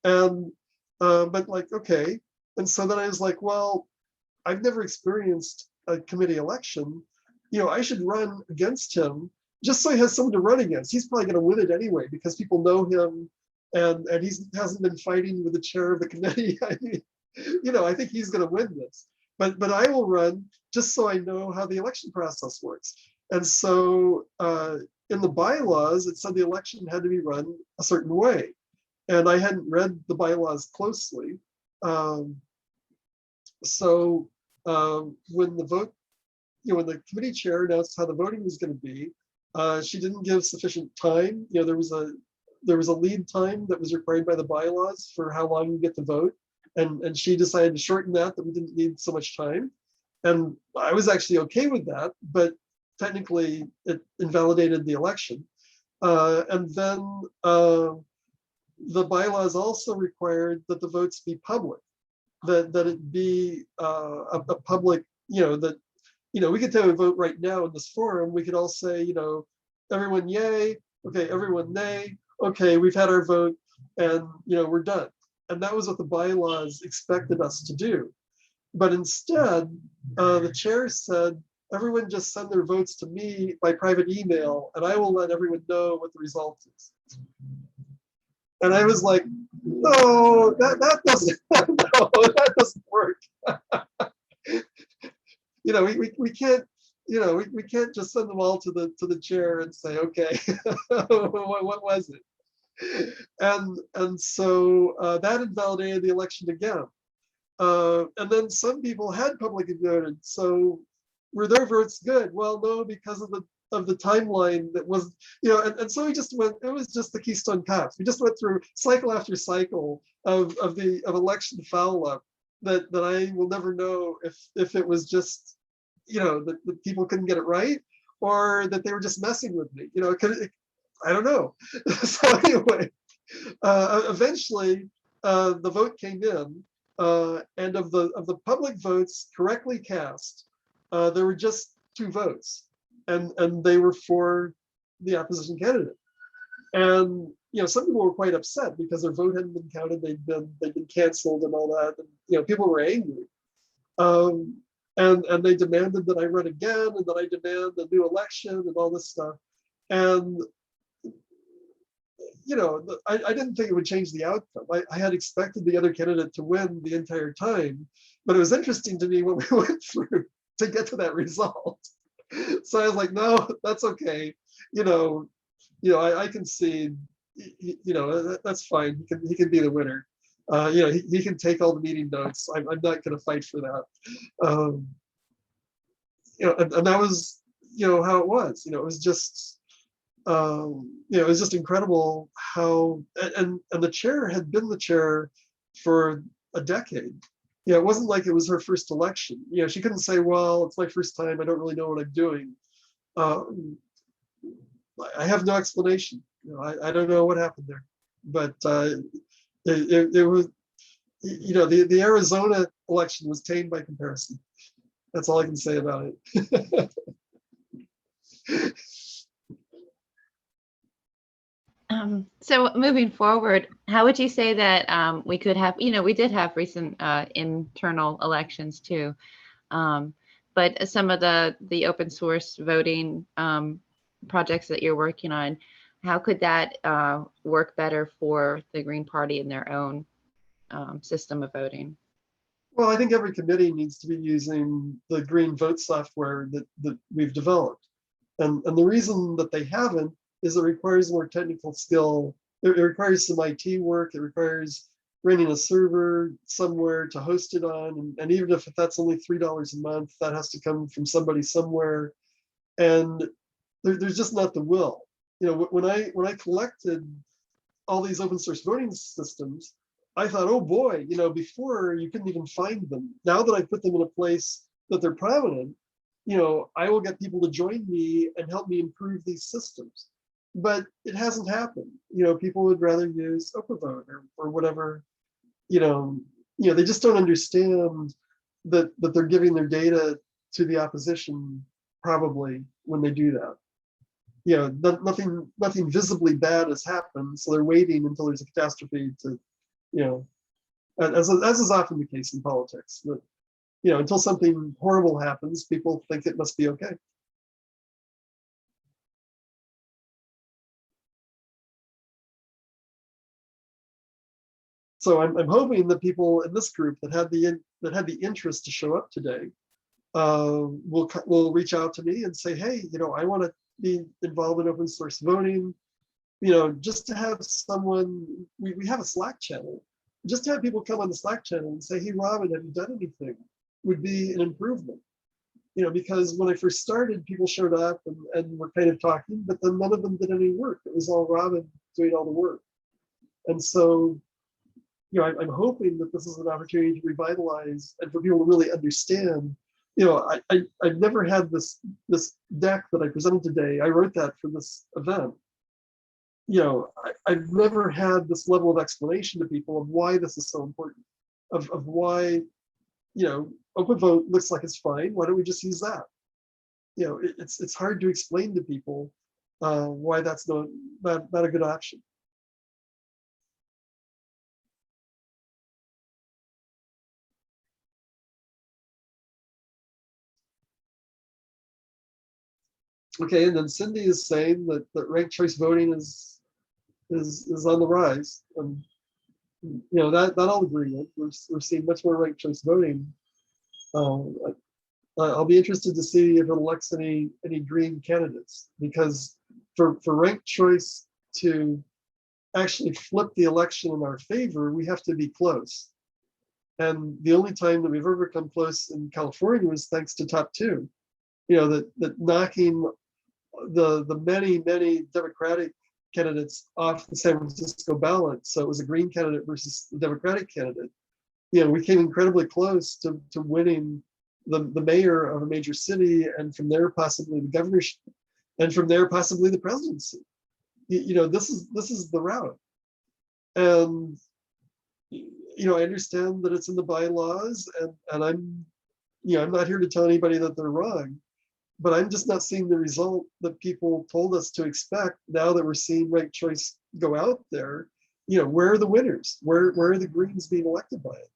And, but like, okay. And so then I was like, well, I've never experienced a committee election. You know, I should run against him just so he has someone to run against. He's probably going to win it anyway because people know him. And he hasn't been fighting with the chair of the committee. I mean, you know, I think he's going to win this. But I will run just so I know how the election process works. And so in the bylaws, it said the election had to be run a certain way. And I hadn't read the bylaws closely. So when the vote, when the committee chair announced how the voting was going to be, she didn't give sufficient time. There was a lead time that was required by the bylaws for how long you get to vote. And she decided to shorten that we didn't need so much time. And I was actually okay with that, but technically it invalidated the election. And then the bylaws also required that the votes be public, that it be a public, that, we could take a vote right now in this forum. We could all say, everyone yay, okay, everyone nay, okay, we've had our vote, and we're done. And that was what the bylaws expected us to do. But instead, the chair said, everyone just send their votes to me by private email, and I will let everyone know what the result is. And I was like, no, that doesn't, no, that doesn't work. We can't, we can't just send them all to the chair and say, okay, what was it? And so that invalidated the election again. And then some people had publicly voted. So were their votes good? Well, no, because of the timeline that was, and so we just went, it was just the Keystone Cops. We just went through cycle after cycle of election foul up that I will never know if it was just, that people couldn't get it right, or that they were just messing with me. I don't know. So anyway, eventually the vote came in, and of the public votes correctly cast, there were just 2 votes, and they were for the opposition candidate. And some people were quite upset because their vote hadn't been counted, they'd been canceled and all that, and people were angry. And they demanded that I run again, and that I demand a new election and all this stuff. And I didn't think it would change the outcome. I had expected the other candidate to win the entire time, but it was interesting to me what we went through to get to that result. So I was like, no, that's okay. I concede. That's fine. He can be the winner. He can take all the meeting notes. I'm not going to fight for that. And that was, how it was. It was just, it was just incredible how, and the chair had been the chair for a decade. It wasn't like it was her first election. She couldn't say, well, it's my first time, I don't really know what I'm doing. I have no explanation. I don't know what happened there, but it was, the Arizona election was tame by comparison. That's all I can say about it. So moving forward, how would you say that we could have, we did have recent internal elections too, but some of the open source voting projects that you're working on, how could that work better for the Green Party in their own system of voting? Well, I think every committee needs to be using the Green Vote software that we've developed. And the reason that they haven't is it requires more technical skill. It requires some IT work. It requires renting a server somewhere to host it on. And even if that's only $3 a month, that has to come from somebody somewhere. And there's just not the will. When I collected all these open source voting systems, I thought, oh boy, before you couldn't even find them. Now that I put them in a place that they're prominent, I will get people to join me and help me improve these systems. But it hasn't happened. People would rather use OpenVoter or whatever. They just don't understand that they're giving their data to the opposition probably when they do that. Nothing visibly bad has happened, so they're waiting until there's a catastrophe to, as is often the case in politics. But until something horrible happens, people think it must be okay. So I'm hoping that people in this group that had the interest to show up today will reach out to me and say, hey, I want to be involved in open source voting. Just to have someone, we have a Slack channel, just to have people come on the Slack channel and say, hey, Robin, have you done anything? would be an improvement. You know, because when I first started, people showed up and were kind of talking, but then none of them did any work. It was all Robin doing all the work. And so, you know, I'm hoping that this is an opportunity to revitalize and for people to really understand. You know, I've never had this deck that I presented today. I wrote that for this event. You know, I've never had this level of explanation to people of why this is so important, of why, you know, OpenVote looks like it's fine. Why don't we just use that? You know, it's hard to explain to people why that's not a good option. Okay, and then Cindy is saying that ranked choice voting is on the rise, and you know that I'll agree with. We're seeing much more ranked choice voting. I'll be interested to see if it elects any green candidates, because for ranked choice to actually flip the election in our favor, we have to be close. And the only time that we've ever come close in California was thanks to top two. You know, that knocking the many Democratic candidates off the San Francisco ballot. So it was a green candidate versus the Democratic candidate. You know, we came incredibly close to winning the mayor of a major city, and from there possibly the governorship, and from there possibly the presidency. You know, this is the route. And you know, I understand that it's in the bylaws, and I'm not here to tell anybody that they're wrong, but I'm just not seeing the result that people told us to expect. Now that we're seeing ranked choice go out there, you know, where are the winners? Where are the Greens being elected by it?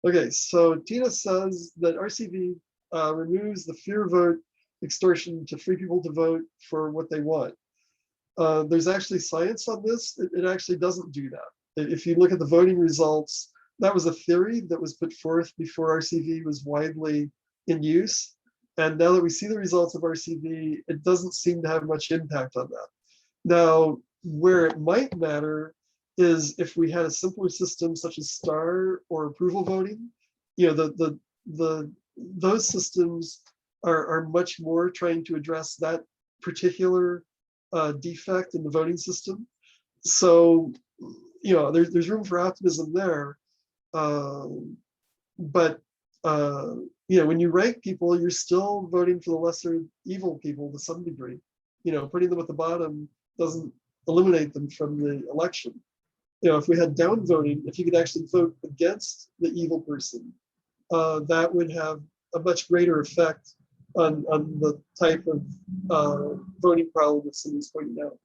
Okay, so Tina says that RCV removes the fear vote extortion to free people to vote for what they want. There's actually science on this. It actually doesn't do that. If you look at the voting results, that was a theory that was put forth before RCV was widely in use. And now that we see the results of RCV, it doesn't seem to have much impact on that. Now, where it might matter is if we had a simpler system such as star or approval voting. You know, those systems are much more trying to address that particular defect in the voting system. So, you know, there's room for optimism there. But you know, when you rank people, you're still voting for the lesser evil people to some degree. You know, putting them at the bottom doesn't eliminate them from the election. You know, if we had down voting, if you could actually vote against the evil person, that would have a much greater effect on the type of voting problem that Cindy's pointing out.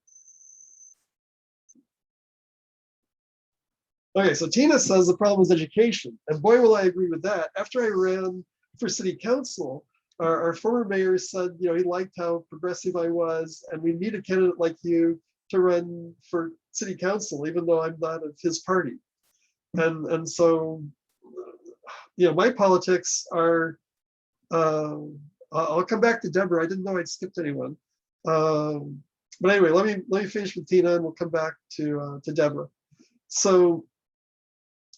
Okay, so Tina says the problem is education, and boy, will I agree with that. After I ran for city council, our former mayor said, you know, he liked how progressive I was, and we need a candidate like you to run for city council, even though I'm not of his party. And so, you know, my politics are, I'll come back to Deborah. I didn't know I'd skipped anyone. But anyway, let me finish with Tina, and we'll come back to Deborah. So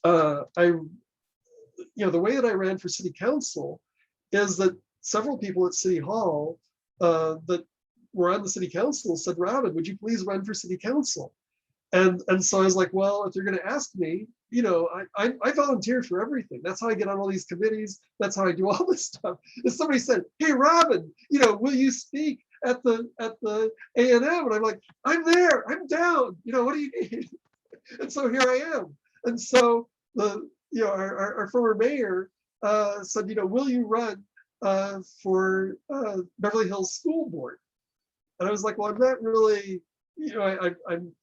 you know, the way that I ran for city council is that several people at City Hall that were on the city council said, Robin, would you please run for city council? And so I was like, well, if they're going to ask me, you know, I volunteer for everything. That's how I get on all these committees. That's how I do all this stuff. If somebody said, hey, Robin, you know, will you speak at the A&M? And I'm like, I'm there, I'm down. You know, what do you need? And so here I am. And so our former mayor said, you know, will you run for Beverly Hills School Board? And I was like, well, I'm not really, you know,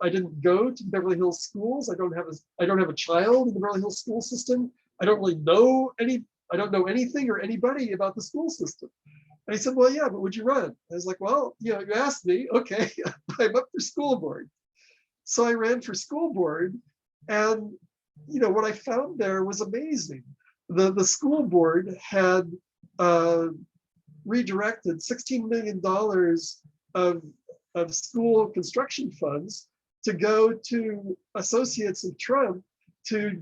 I didn't go to Beverly Hills schools. I don't have a child in the Beverly Hills school system. I don't really know I don't know anything or anybody about the school system. And he said, well, yeah, but would you run? I was like, well, you know, you asked me, okay, I'm up for school board. So I ran for school board, and you know what I found there was amazing. The school board had redirected $16 million of school construction funds to go to associates of Trump to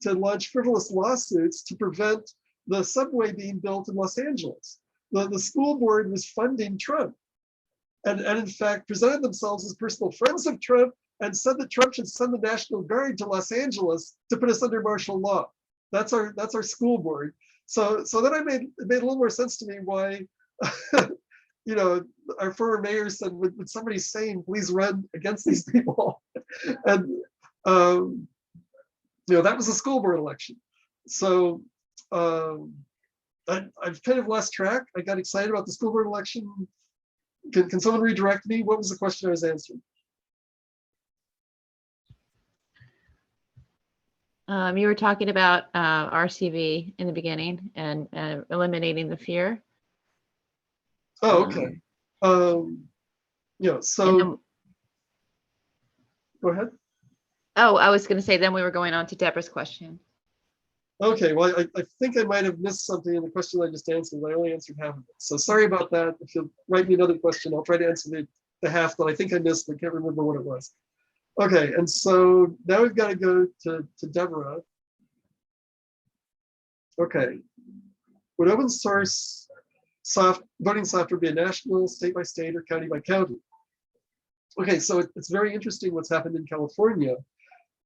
launch frivolous lawsuits to prevent the subway being built in Los Angeles. The school board was funding Trump, and in fact presented themselves as personal friends of Trump and said that Trump should send the National Guard to Los Angeles to put us under martial law. That's our school board. So then it made a little more sense to me why, you know, our former mayor said, would somebody sane please run against these people? And you know, that was a school board election. So I've kind of lost track. I got excited about the school board election. Can someone redirect me? What was the question I was answering? You were talking about RCV in the beginning and eliminating the fear. Oh, okay. Yeah, so then, go ahead. oh, I was going to say, then we were going on to Deborah's question. Okay, well, I think I might have missed something in the question I just answered. I only answered half of it. So sorry about that. If you'll write me another question, I'll try to answer the half that I think I missed, but I can't remember what it was. Okay, and so now we've got to go to Deborah. Okay, would open source voting software be a national, state by state, or county by county? Okay, so it's very interesting what's happened in California.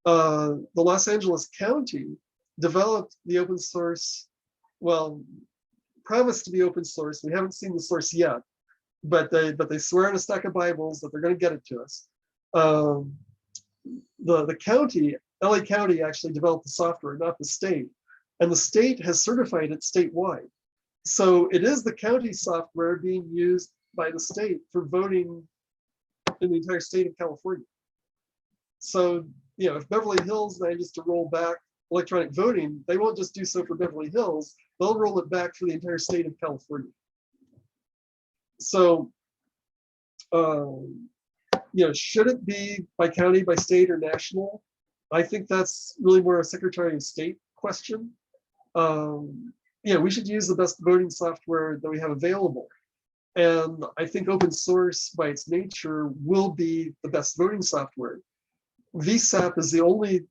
The Los Angeles County developed the open source, well, promised to be open source. We haven't seen the source yet, but they swear on a stack of Bibles that they're going to get it to us. The county, LA County, actually developed the software, not the state, and the state has certified it statewide. So it is the county software being used by the state for voting in the entire state of California. So, you know, if Beverly Hills manages to roll back electronic voting, they won't just do so for Beverly Hills, they'll roll it back for the entire state of California. So, you know, should it be by county, by state, or national? I think that's really more a Secretary of State question. Yeah, we should use the best voting software that we have available. And I think open source by its nature will be the best voting software. VSAP is the only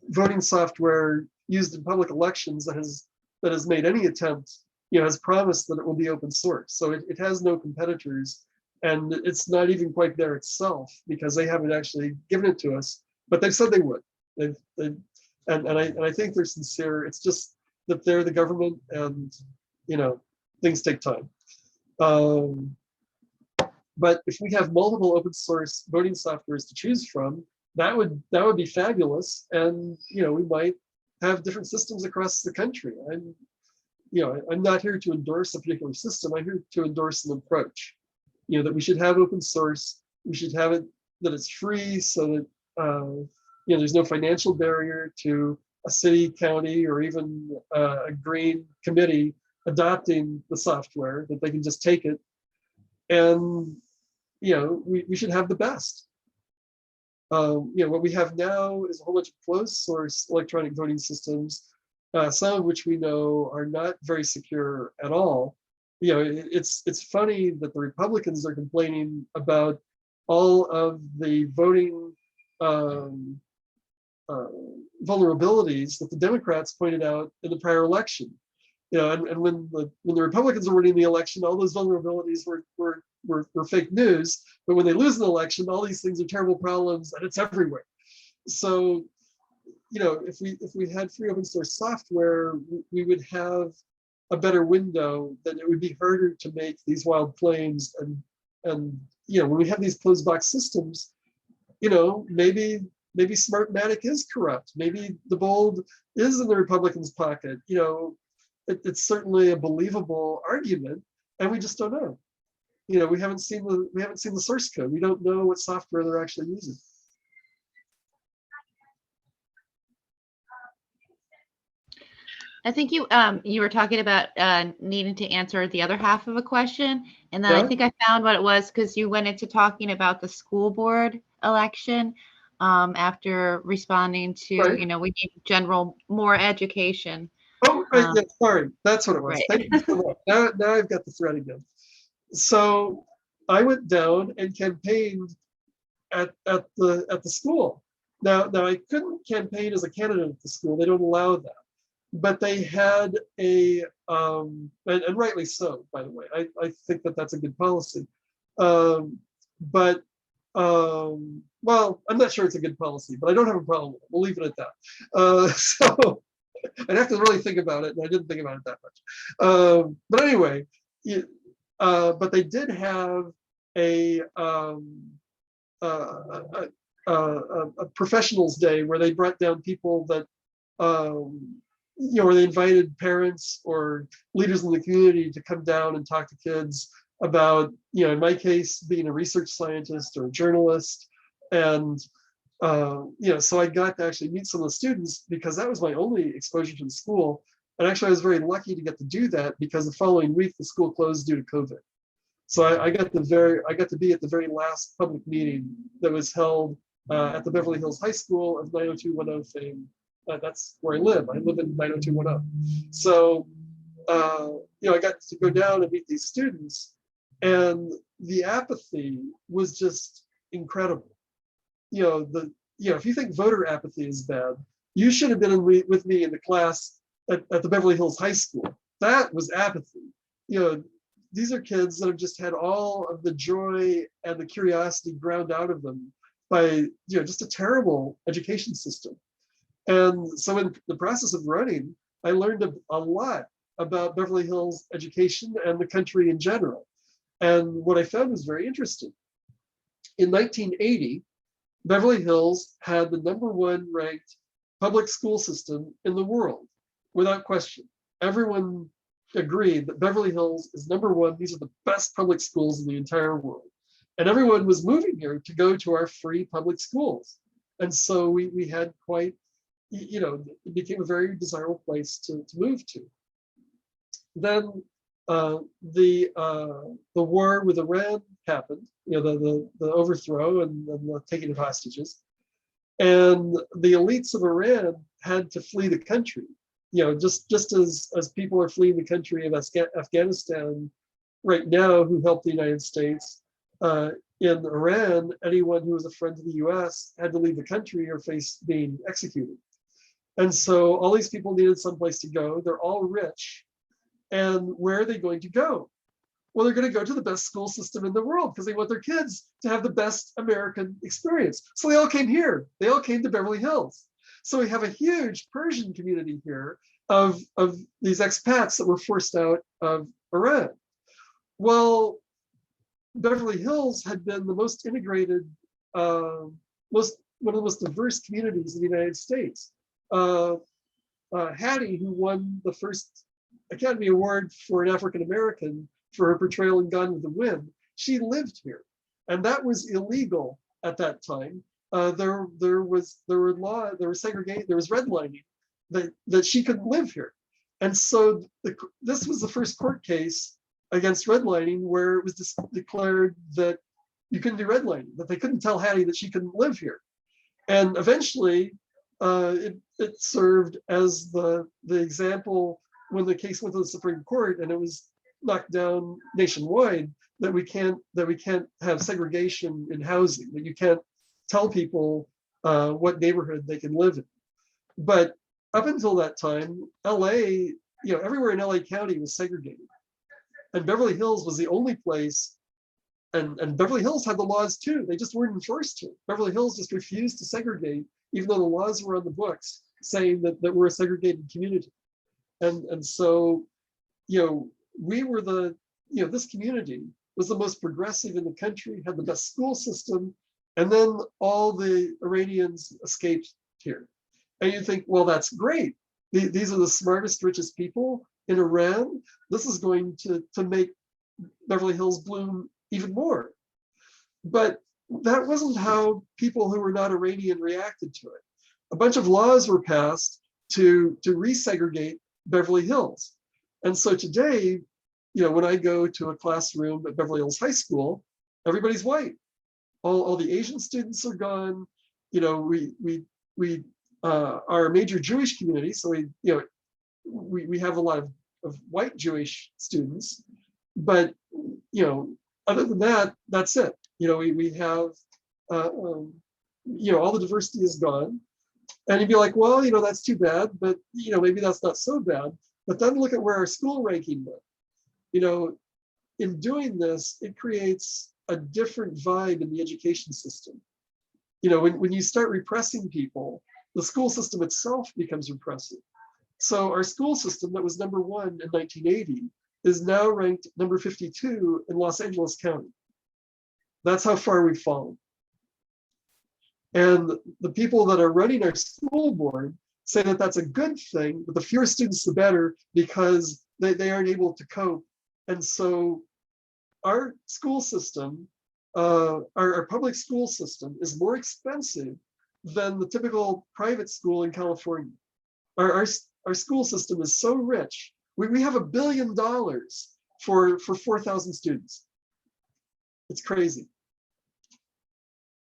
voting software used in public elections that has made any attempt, you know, has promised that it will be open source. So it has no competitors, and it's not even quite there itself because they haven't actually given it to us, but they've said they would. And I think they're sincere. It's just that they're the government, and you know, things take time. But if we have multiple open source voting softwares to choose from, that would be fabulous. And you know, we might have different systems across the country. I'm not here to endorse a particular system. I'm here to endorse an approach. You know, that we should have open source. We should have it that it's free, so that you know, there's no financial barrier to a city, county, or even a green committee adopting the software, that they can just take it. And you know, we should have the best. You know, what we have now is a whole bunch of closed source electronic voting systems, some of which we know are not very secure at all. You know, it's funny that the Republicans are complaining about all of the voting vulnerabilities that the Democrats pointed out in the prior election. You know, and when the Republicans were winning the election, all those vulnerabilities were fake news. But when they lose an election, all these things are terrible problems, and it's everywhere. So, you know, if we had free open source software, we would have a better window. That it would be harder to make these wild claims. And you know, when we have these closed box systems, you know, maybe Smartmatic is corrupt. Maybe the bold is in the Republicans' pocket. You know, it's certainly a believable argument, and we just don't know. You know, we haven't seen the source code. We don't know what software they're actually using. I think you were talking about needing to answer the other half of a question, and then Yeah. I think I found what it was, because you went into talking about the school board election after responding to, Right. you know, we need more education. Oh, right, yeah, sorry, that's what it was. Right. Thank you so much. Now I've got the thread again. So I went down and campaigned at the school. Now I couldn't campaign as a candidate at the school. They don't allow that. But they had a, and rightly so, by the way. I think that that's a good policy. Well, I'm not sure it's a good policy, but I don't have a problem with it. We'll leave it at that. So I'd have to really think about it, and I didn't think about it that much. But anyway, but they did have a professionals day where they brought down people that, where they invited parents or leaders in the community to come down and talk to kids about, in my case, being a research scientist or a journalist. And, so I got to actually meet some of the students because that was my only exposure to the school. And actually, I was very lucky to get to do that because the following week, the school closed due to COVID. So I got to be at the very last public meeting that was held at the Beverly Hills High School of 90210 fame. That's where I live. I live in 90210. So, I got to go down and meet these students, and the apathy was just incredible. If you think voter apathy is bad, you should have been with me in the class at the Beverly Hills High School. That was apathy. These are kids that have just had all of the joy and the curiosity ground out of them by, just a terrible education system. And so in the process of running, I learned a lot about Beverly Hills education and the country in general. And what I found was very interesting. In 1980, Beverly Hills had the #1 ranked public school system in the world, without question. Everyone agreed that Beverly Hills is #1. These are the best public schools in the entire world. And everyone was moving here to go to our free public schools. And so we had quite, it became a very desirable place to move to. Then the war with Iran happened, the overthrow and the taking of hostages. And the elites of Iran had to flee the country. Just as people are fleeing the country of Afghanistan right now who helped the United States, in Iran, anyone who was a friend of the US had to leave the country or face being executed. And so all these people needed someplace to go. They're all rich. And where are they going to go? Well, they're going to go to the best school system in the world because they want their kids to have the best American experience. So they all came here. They all came to Beverly Hills. So we have a huge Persian community here of these expats that were forced out of Iran. Well, Beverly Hills had been the most integrated, one of the most diverse communities in the United States. Hattie, who won the first Academy Award for an African American for her portrayal in Gone with the Wind, she lived here, and that was illegal at that time. There was segregation, there was redlining that she couldn't live here, and so this was the first court case against redlining where it was declared that you couldn't do redlining, that they couldn't tell Hattie that she couldn't live here, and eventually it served as the example when the case went to the Supreme Court and it was knocked down nationwide that we can't have segregation in housing, that you can't tell people what neighborhood they can live in. But up until that time, LA, everywhere in LA County was segregated. And Beverly Hills was the only place, and Beverly Hills had the laws too. They just weren't enforced to. Beverly Hills just refused to segregate, even though the laws were on the books saying that we're a segregated community. And so, we were this community was the most progressive in the country, had the best school system, and then all the Iranians escaped here. And you think, well, that's great. These are the smartest, richest people in Iran. This is going to make Beverly Hills bloom even more. But that wasn't how people who were not Iranian reacted to it. A bunch of laws were passed to resegregate Beverly Hills. And so today, when I go to a classroom at Beverly Hills High School, everybody's white. All the Asian students are gone. We are a major Jewish community, so we have a lot of white Jewish students. But other than that, that's it. We have all the diversity is gone. And you'd be like, well, that's too bad, but maybe that's not so bad. But then look at where our school ranking went. In doing this, it creates a different vibe in the education system. When you start repressing people, the school system itself becomes repressive. So our school system that was number 1 in 1980 is now ranked number 52 in Los Angeles County. That's how far we've fallen. And the people that are running our school board say that that's a good thing, but the fewer students, the better, because they aren't able to cope. And so our school system, our public school system is more expensive than the typical private school in California. Our school system is so rich. We have $1 billion for 4,000 students. It's crazy.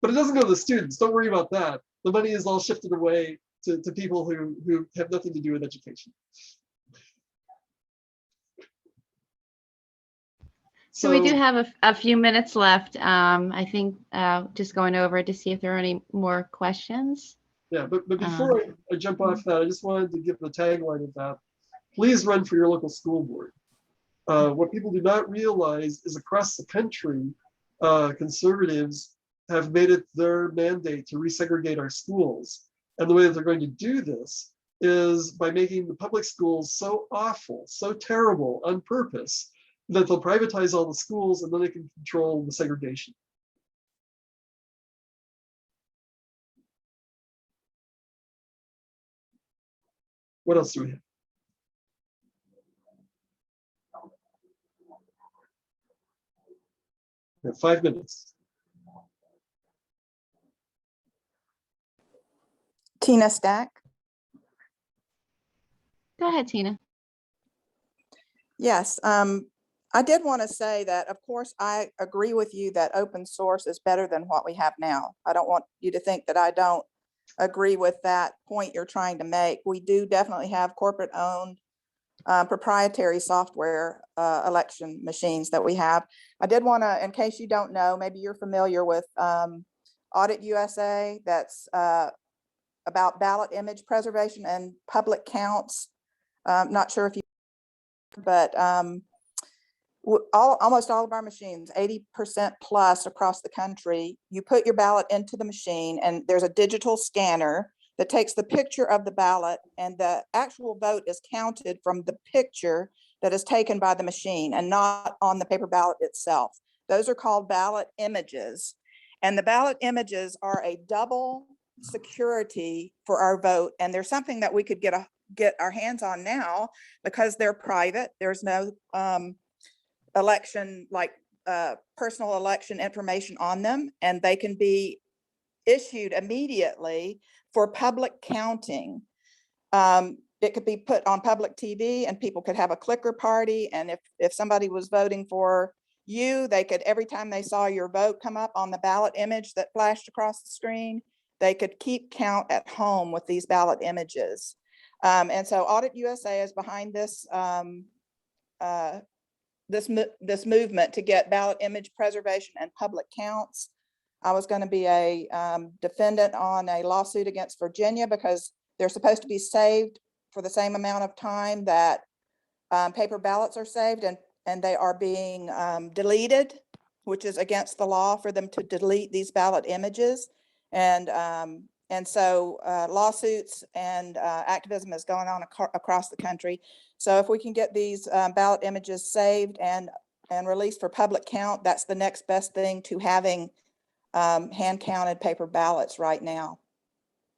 But it doesn't go to the students. Don't worry about that. The money is all shifted away to people who have nothing to do with education. So we do have a few minutes left. I think just going over to see if there are any more questions. Yeah, but before I jump off that, I just wanted to give the tagline of that. Please run for your local school board. What people do not realize is across the country, conservatives have made it their mandate to resegregate our schools. And the way that they're going to do this is by making the public schools so awful, so terrible on purpose, that they'll privatize all the schools and then they can control the segregation. What else do we have? We have 5 minutes. Tina Stack. Go ahead, Tina. Yes, I did want to say that, of course, I agree with you that open source is better than what we have now. I don't want you to think that I don't agree with that point you're trying to make. We do definitely have corporate owned proprietary software election machines that we have. I did want to, in case you don't know, maybe you're familiar with Audit USA, that's about ballot image preservation and public counts. Not sure if you, but almost all of our machines, 80% plus across the country, you put your ballot into the machine and there's a digital scanner that takes the picture of the ballot, and the actual vote is counted from the picture that is taken by the machine and not on the paper ballot itself. Those are called ballot images. And the ballot images are a double security for our vote. And there's something that we could get our hands on now because they're private. There's no election, like personal election information on them, and they can be issued immediately for public counting. It could be put on public TV and people could have a clicker party. And if somebody was voting for you, they could, every time they saw your vote come up on the ballot image that flashed across the screen, they could keep count at home with these ballot images. And so Audit USA is behind this this movement to get ballot image preservation and public counts. I was going to be a defendant on a lawsuit against Virginia because they're supposed to be saved for the same amount of time that paper ballots are saved, and they are being deleted, which is against the law for them to delete these ballot images. And so lawsuits and activism is going on across the country. So if we can get these ballot images saved and released for public count, that's the next best thing to having hand counted paper ballots right now.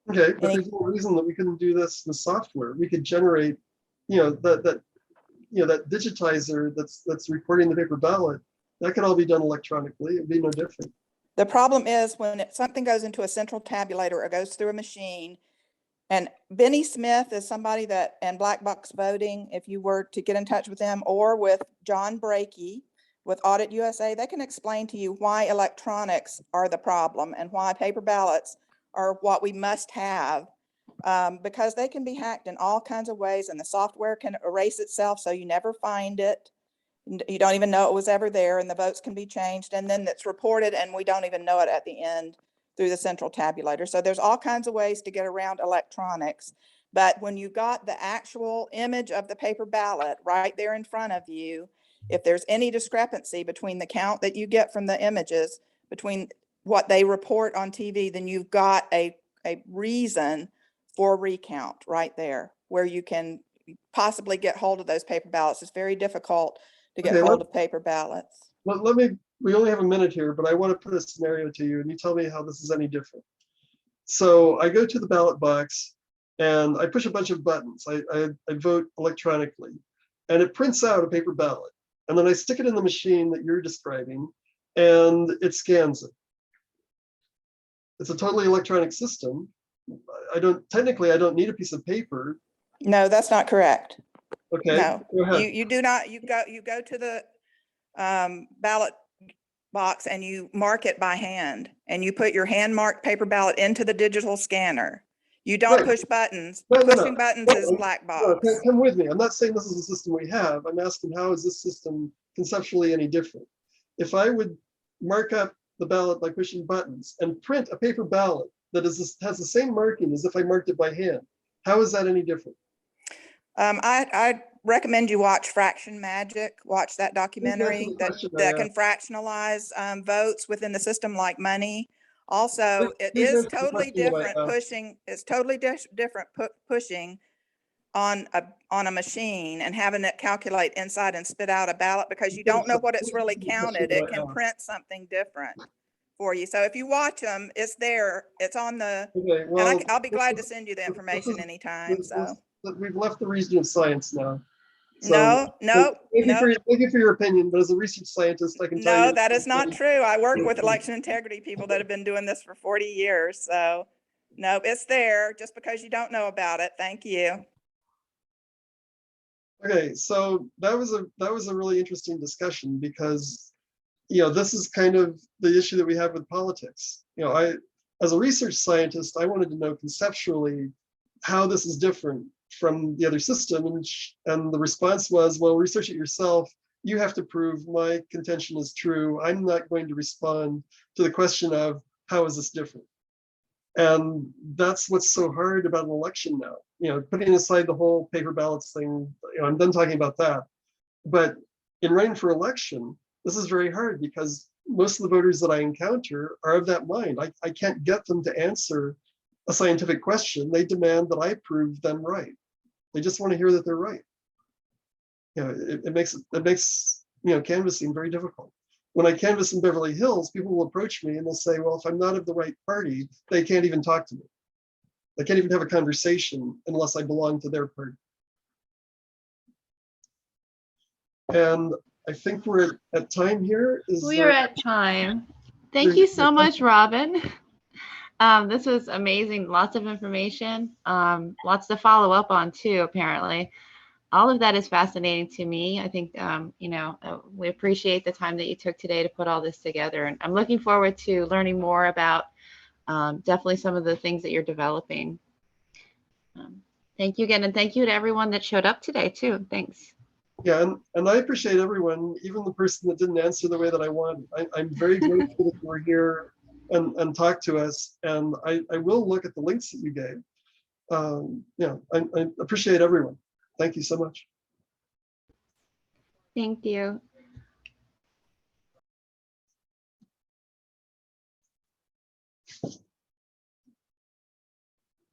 Okay, but there's no reason that we couldn't do this with software. We could generate, that digitizer that's recording the paper ballot. That could all be done electronically. It'd be no different. The problem is when something goes into a central tabulator or goes through a machine, and Benny Smith is somebody that, and Black Box Voting, if you were to get in touch with them, or with John Brakey with Audit USA, they can explain to you why electronics are the problem and why paper ballots are what we must have, because they can be hacked in all kinds of ways, and the software can erase itself so you never find it. You don't even know it was ever there, and the votes can be changed, and then it's reported and we don't even know it at the end through the central tabulator. So there's all kinds of ways to get around electronics. But when you got the actual image of the paper ballot right there in front of you, if there's any discrepancy between the count that you get from the images, between what they report on TV, then you've got a reason for recount right there, where you can possibly get hold of those paper ballots. It's very difficult to get hold of paper ballots. Let me, we only have a minute here, but I want to put a scenario to you and you tell me how this is any different. So I go to the ballot box and I push a bunch of buttons. I vote electronically and it prints out a paper ballot. And then I stick it in the machine that you're describing and it scans it. It's a totally electronic system. Technically, I don't need a piece of paper. No, that's not correct. Okay. No, Go ahead. you do not, you go to the ballot box and you mark it by hand and you put your hand marked paper ballot into the digital scanner. You don't Right. push buttons. No. Pushing buttons is black box. Come with me. I'm not saying this is the system we have. I'm asking how is this system conceptually any different? If I would mark up the ballot by pushing buttons and print a paper ballot that has the same marking as if I marked it by hand, how is that any different? I recommend you watch Fraction Magic. Watch that documentary that can fractionalize votes within the system like money. Also, it is totally different pushing. It's totally different pushing on a machine and having it calculate inside and spit out a ballot, because you don't know what it's really counted. It can print something different for you. So if you watch them, it's there. It's on the. Okay, well, and I'll be glad to send you the information anytime. So. We've left the region of science now. So, no. Thank you for your opinion, but as a research scientist, I can tell you. No, that is not true. I work with election integrity people that have been doing this for 40 years. So, no, it's there just because you don't know about it. Thank you. Okay, so that was a really interesting discussion because, this is kind of the issue that we have with politics. As a research scientist, I wanted to know conceptually how this is different from the other system, and the response was, well, research it yourself. You have to prove my contention is true. I'm not going to respond to the question of how is this different. And that's what's so hard about an election now. Putting aside the whole paper ballots thing, I'm done talking about that. But in running for election, this is very hard because most of the voters that I encounter are of that mind. I can't get them to answer a scientific question. They demand that I prove them right. They just want to hear that they're right. It makes canvassing very difficult. When I canvass in Beverly Hills, people will approach me and they'll say, well, if I'm not of the right party, they can't even talk to me. They can't even have a conversation unless I belong to their party. And I think we're at time here. We are at time. Thank you so much, Robin. This was amazing. Lots of information, lots to follow up on too, apparently. All of that is fascinating to me. I think, we appreciate the time that you took today to put all this together. And I'm looking forward to learning more about definitely some of the things that you're developing. Thank you again. And thank you to everyone that showed up today too. Thanks. Yeah, and I appreciate everyone, even the person that didn't answer the way that I wanted. I'm very grateful that you were here and talk to us. And I will look at the links that you gave. I appreciate everyone. Thank you so much. Thank you.